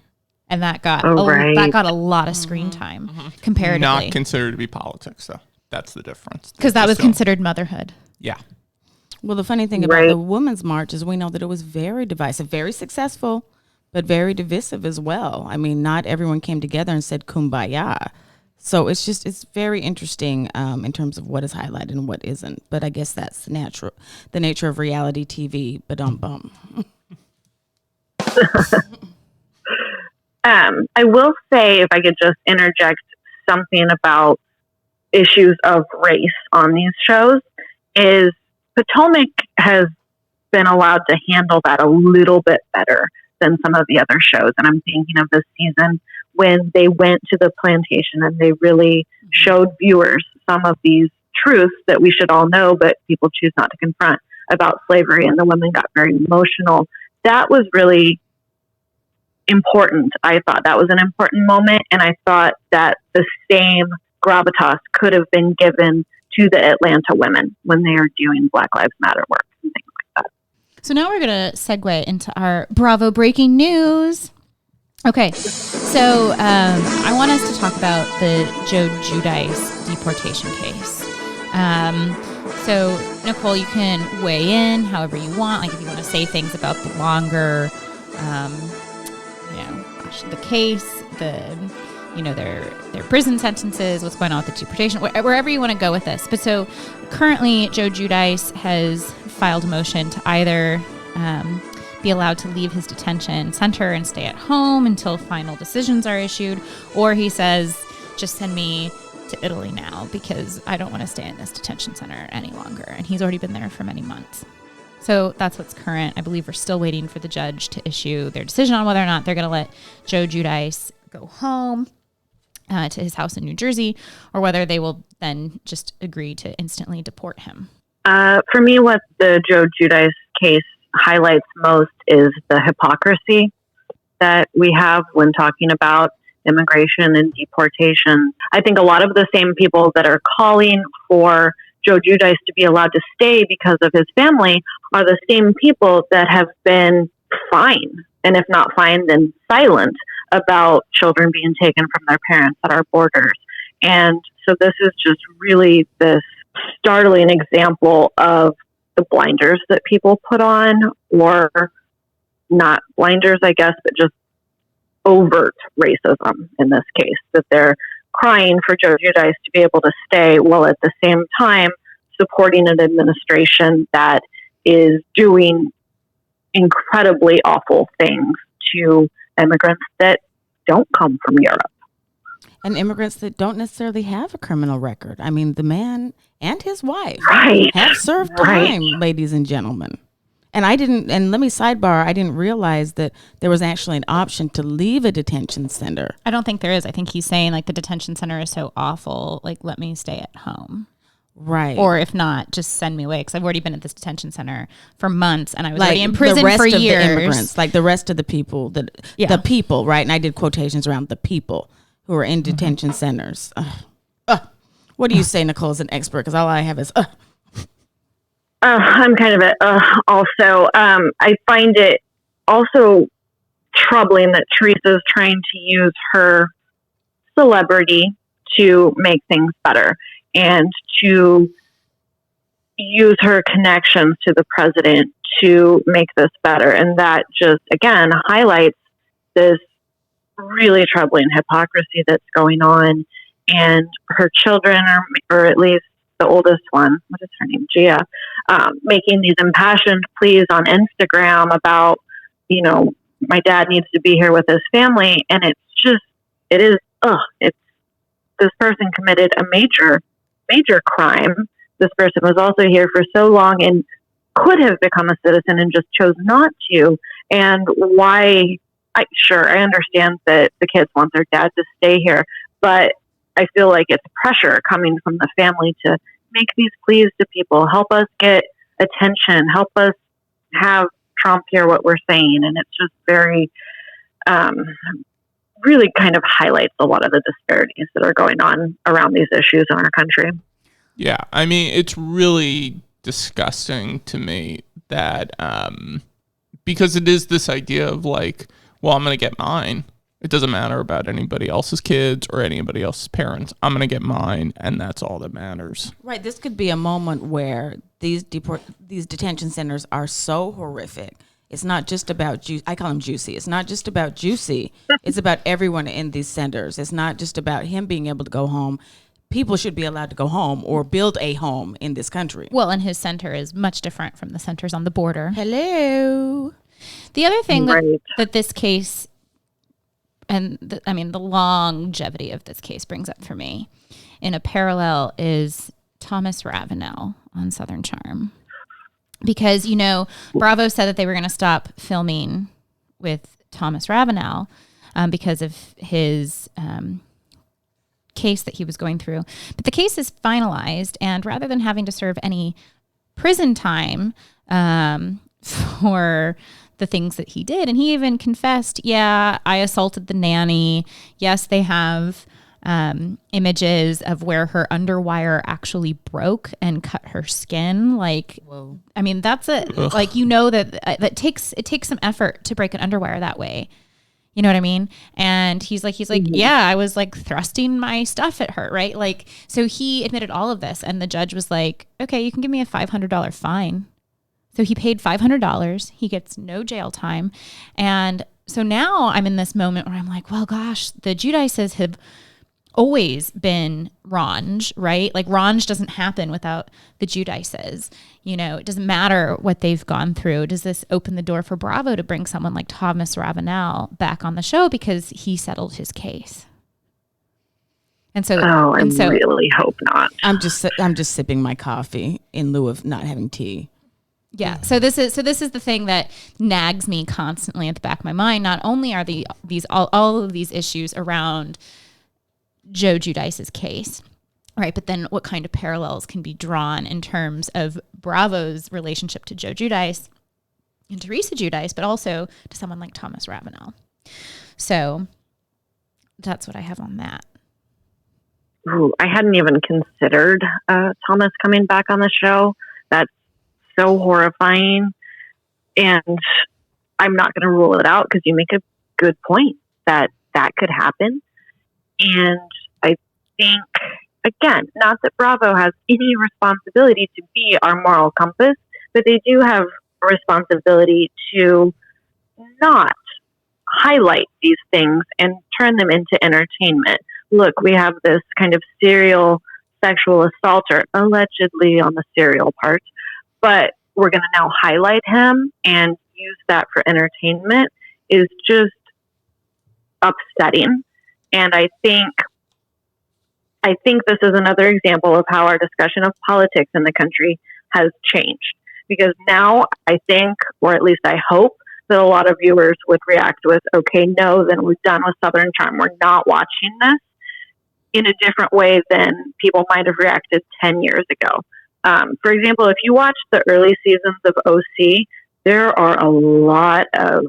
And that got a lot of screen time comparatively. Not considered to be politics, though. That's the difference. Because that was considered motherhood. Yeah. Well, the funny thing about the Women's March is we know that it was very divisive, very successful, but very divisive as well. I mean, not everyone came together and said kumbaya. So it's very interesting in terms of what is highlighted and what isn't. But I guess that's the nature of reality TV. Ba-dum-bum. I will say, if I could just interject something about issues of race on these shows, is Potomac has been allowed to handle that a little bit better than some of the other shows. And I'm thinking of this season when they went to the plantation and they really showed viewers some of these truths that we should all know, but people choose not to confront, about slavery, and the women got very emotional. That was really important. I thought that was an important moment, and I thought that the same gravitas could have been given to the Atlanta women when they are doing Black Lives Matter work and things like that. So now we're going to segue into our Bravo breaking news. Okay, so I want us to talk about the Joe Giudice deportation case. So Nicole, you can weigh in however you want. Like if you want to say things about the longer, the case, their prison sentences, what's going on with the deportation, wherever you want to go with this. But so currently, Joe Giudice has filed a motion to either be allowed to leave his detention center and stay at home until final decisions are issued, or he says, just send me to Italy now because I don't want to stay in this detention center any longer. And he's already been there for many months. So that's what's current. I believe we're still waiting for the judge to issue their decision on whether or not they're going to let Joe Giudice go home to his house in New Jersey, or whether they will then just agree to instantly deport him. For me, what the Joe Giudice case highlights most is the hypocrisy that we have when talking about immigration and deportation. I think a lot of the same people that are calling for Joe Giudice to be allowed to stay because of his family are the same people that have been fine, and if not fine, then silent about children being taken from their parents at our borders. And so this is just really this startling example of the blinders that people put on, or not blinders, I guess, but just overt racism in this case, that they're crying for Joe Giudice to be able to stay while at the same time supporting an administration that is doing incredibly awful things to immigrants that don't come from Europe. And immigrants that don't necessarily have a criminal record. I mean, the man and his wife have served time, ladies and gentlemen. And let me sidebar, I didn't realize that there was actually an option to leave a detention center. I don't think there is. I think he's saying like the detention center is so awful, like let me stay at home. Right. Or if not, just send me away because I've already been at this detention center for months and I was already in prison for years. The immigrants, like the rest of the people, the people, right? And I did quotations around the people who are in detention centers. What do you say, Nicole, as an expert? Because all I have is I'm kind of also. I find it also troubling that Teresa's trying to use her celebrity to make things better and to use her connections to the president to make this better. And that just, again, highlights this really troubling hypocrisy that's going on. And her children, or at least the oldest one, what is her name, Gia, making these impassioned pleas on Instagram about, my dad needs to be here with his family. And it's this person committed a major crime. This person was also here for so long and could have become a citizen and just chose not to. And why? I understand that the kids want their dad to stay here, but I feel like it's pressure coming from the family to make these pleas to people, help us get attention, help us have Trump hear what we're saying. And it's just very, really kind of highlights a lot of the disparities that are going on around these issues in our country. Yeah, I mean, it's really disgusting to me that because it is this idea of like, well, I'm going to get mine. It doesn't matter about anybody else's kids or anybody else's parents. I'm going to get mine, and that's all that matters. Right. This could be a moment where these detention centers are so horrific. It's not just about I call him Juicy. It's not just about Juicy. It's about everyone in these centers. It's not just about him being able to go home. People should be allowed to go home or build a home in this country. Well, and his center is much different from the centers on the border. Hello. The other thing that this case, and the longevity of this case brings up for me in a parallel is Thomas Ravenel on Southern Charm. Because, Bravo said that they were going to stop filming with Thomas Ravenel because of his case that he was going through. But the case is finalized, and rather than having to serve any prison time for the things that he did, and he even confessed, I assaulted the nanny. Yes, they have images of where her underwire actually broke and cut her skin. Like, whoa. I mean, that's that takes some effort to break an underwire that way. You know what I mean? And he's like, yeah, I was like thrusting my stuff at her, right? Like, so he admitted all of this, and the judge was like, okay, you can give me a $500 fine. So he paid $500. He gets no jail time. And so now I'm in this moment where I'm like, well, gosh, the Giudices have always been Ranj, right? Like Ranj doesn't happen without the Giudices. It doesn't matter what they've gone through. Does this open the door for Bravo to bring someone like Thomas Ravenel back on the show because he settled his case? And so, I really hope not. I'm just sipping my coffee in lieu of not having tea. Yeah. So this is the thing that nags me constantly at the back of my mind. Not only are all of these issues around Joe Giudice's case, right? But then what kind of parallels can be drawn in terms of Bravo's relationship to Joe Giudice and Teresa Giudice, but also to someone like Thomas Ravenel. So that's what I have on that. Ooh, I hadn't even considered Thomas coming back on the show. That's so horrifying. And I'm not going to rule it out because you make a good point that could happen. And I think, again, not that Bravo has any responsibility to be our moral compass, but they do have a responsibility to not highlight these things and turn them into entertainment. Look, we have this kind of serial sexual assaulter, allegedly on the serial part, but we're going to now highlight him and use that for entertainment is just upsetting. And I think I think this is another example of how our discussion of politics in the country has changed. Because now I think, or at least I hope, that a lot of viewers would react with, okay, no, then we're done with Southern Charm. We're not watching this, in a different way than people might have reacted 10 years ago. For example, if you watch the early seasons of OC, there are a lot of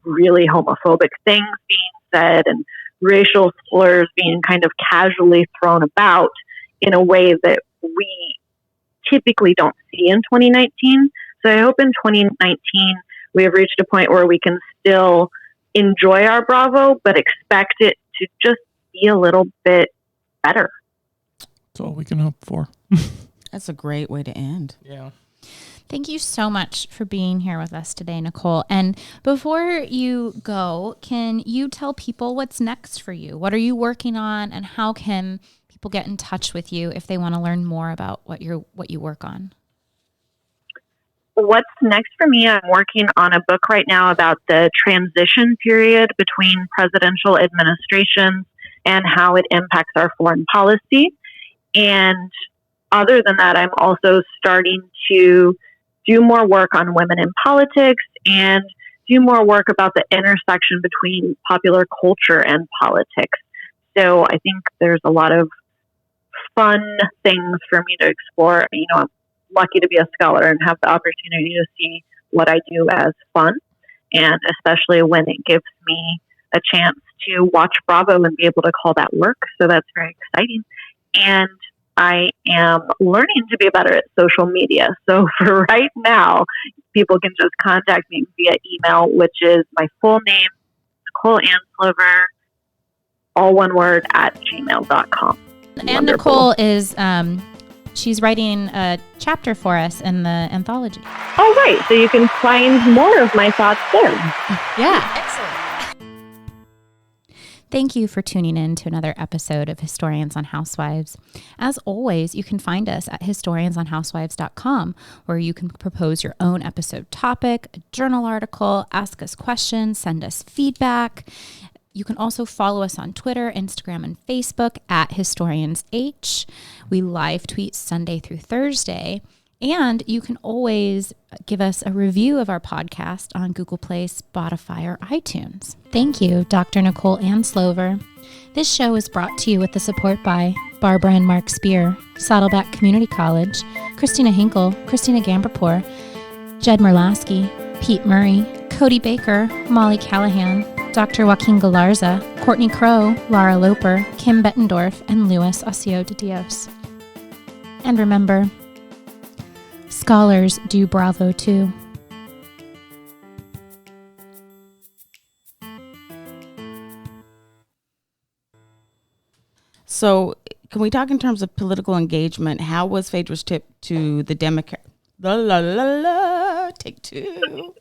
really homophobic things being said and racial slurs being kind of casually thrown about in a way that we typically don't see in 2019. So I hope in 2019 we have reached a point where we can still enjoy our Bravo, but expect it to just be a little bit better. That's all we can hope for. That's a great way to end. Yeah. Thank you so much for being here with us today, Nicole. And before you go, can you tell people what's next for you? What are you working on, and how can people get in touch with you if they want to learn more about what you work on? What's next for me? I'm working on a book right now about the transition period between presidential administrations and how it impacts our foreign policy. And other than that, I'm also starting to do more work on women in politics and do more work about the intersection between popular culture and politics. So I think there's a lot of fun things for me to explore. You know, I'm lucky to be a scholar and have the opportunity to see what I do as fun, and especially when it gives me a chance to watch Bravo and be able to call that work. So that's very exciting. And I am learning to be better at social media. So for right now, people can just contact me via email, which is my full name, Nicole Anslover, all one word, @gmail.com. And Wonderful. Nicole is, she's writing a chapter for us in the anthology. Oh, right. So you can find more of my thoughts there. Yeah. Excellent. Thank you for tuning in to another episode of Historians on Housewives. As always, you can find us at historiansonhousewives.com, where you can propose your own episode topic, a journal article, ask us questions, send us feedback. You can also follow us on Twitter, Instagram, and Facebook at HistoriansH. We live tweet Sunday through Thursday. And you can always give us a review of our podcast on Google Play, Spotify, or iTunes. Thank you, Dr. Nicole Anslover. This show is brought to you with the support by Barbara and Mark Spear, Saddleback Community College, Christina Hinkle, Christina Gamberpour, Jed Merlasky, Pete Murray, Cody Baker, Molly Callahan, Dr. Joaquin Galarza, Courtney Crow, Laura Loper, Kim Bettendorf, and Luis Ocio de Dios. And remember, scholars do Bravo too. So can we talk in terms of political engagement? How was Phaedra's tip to the Democrat? Take two.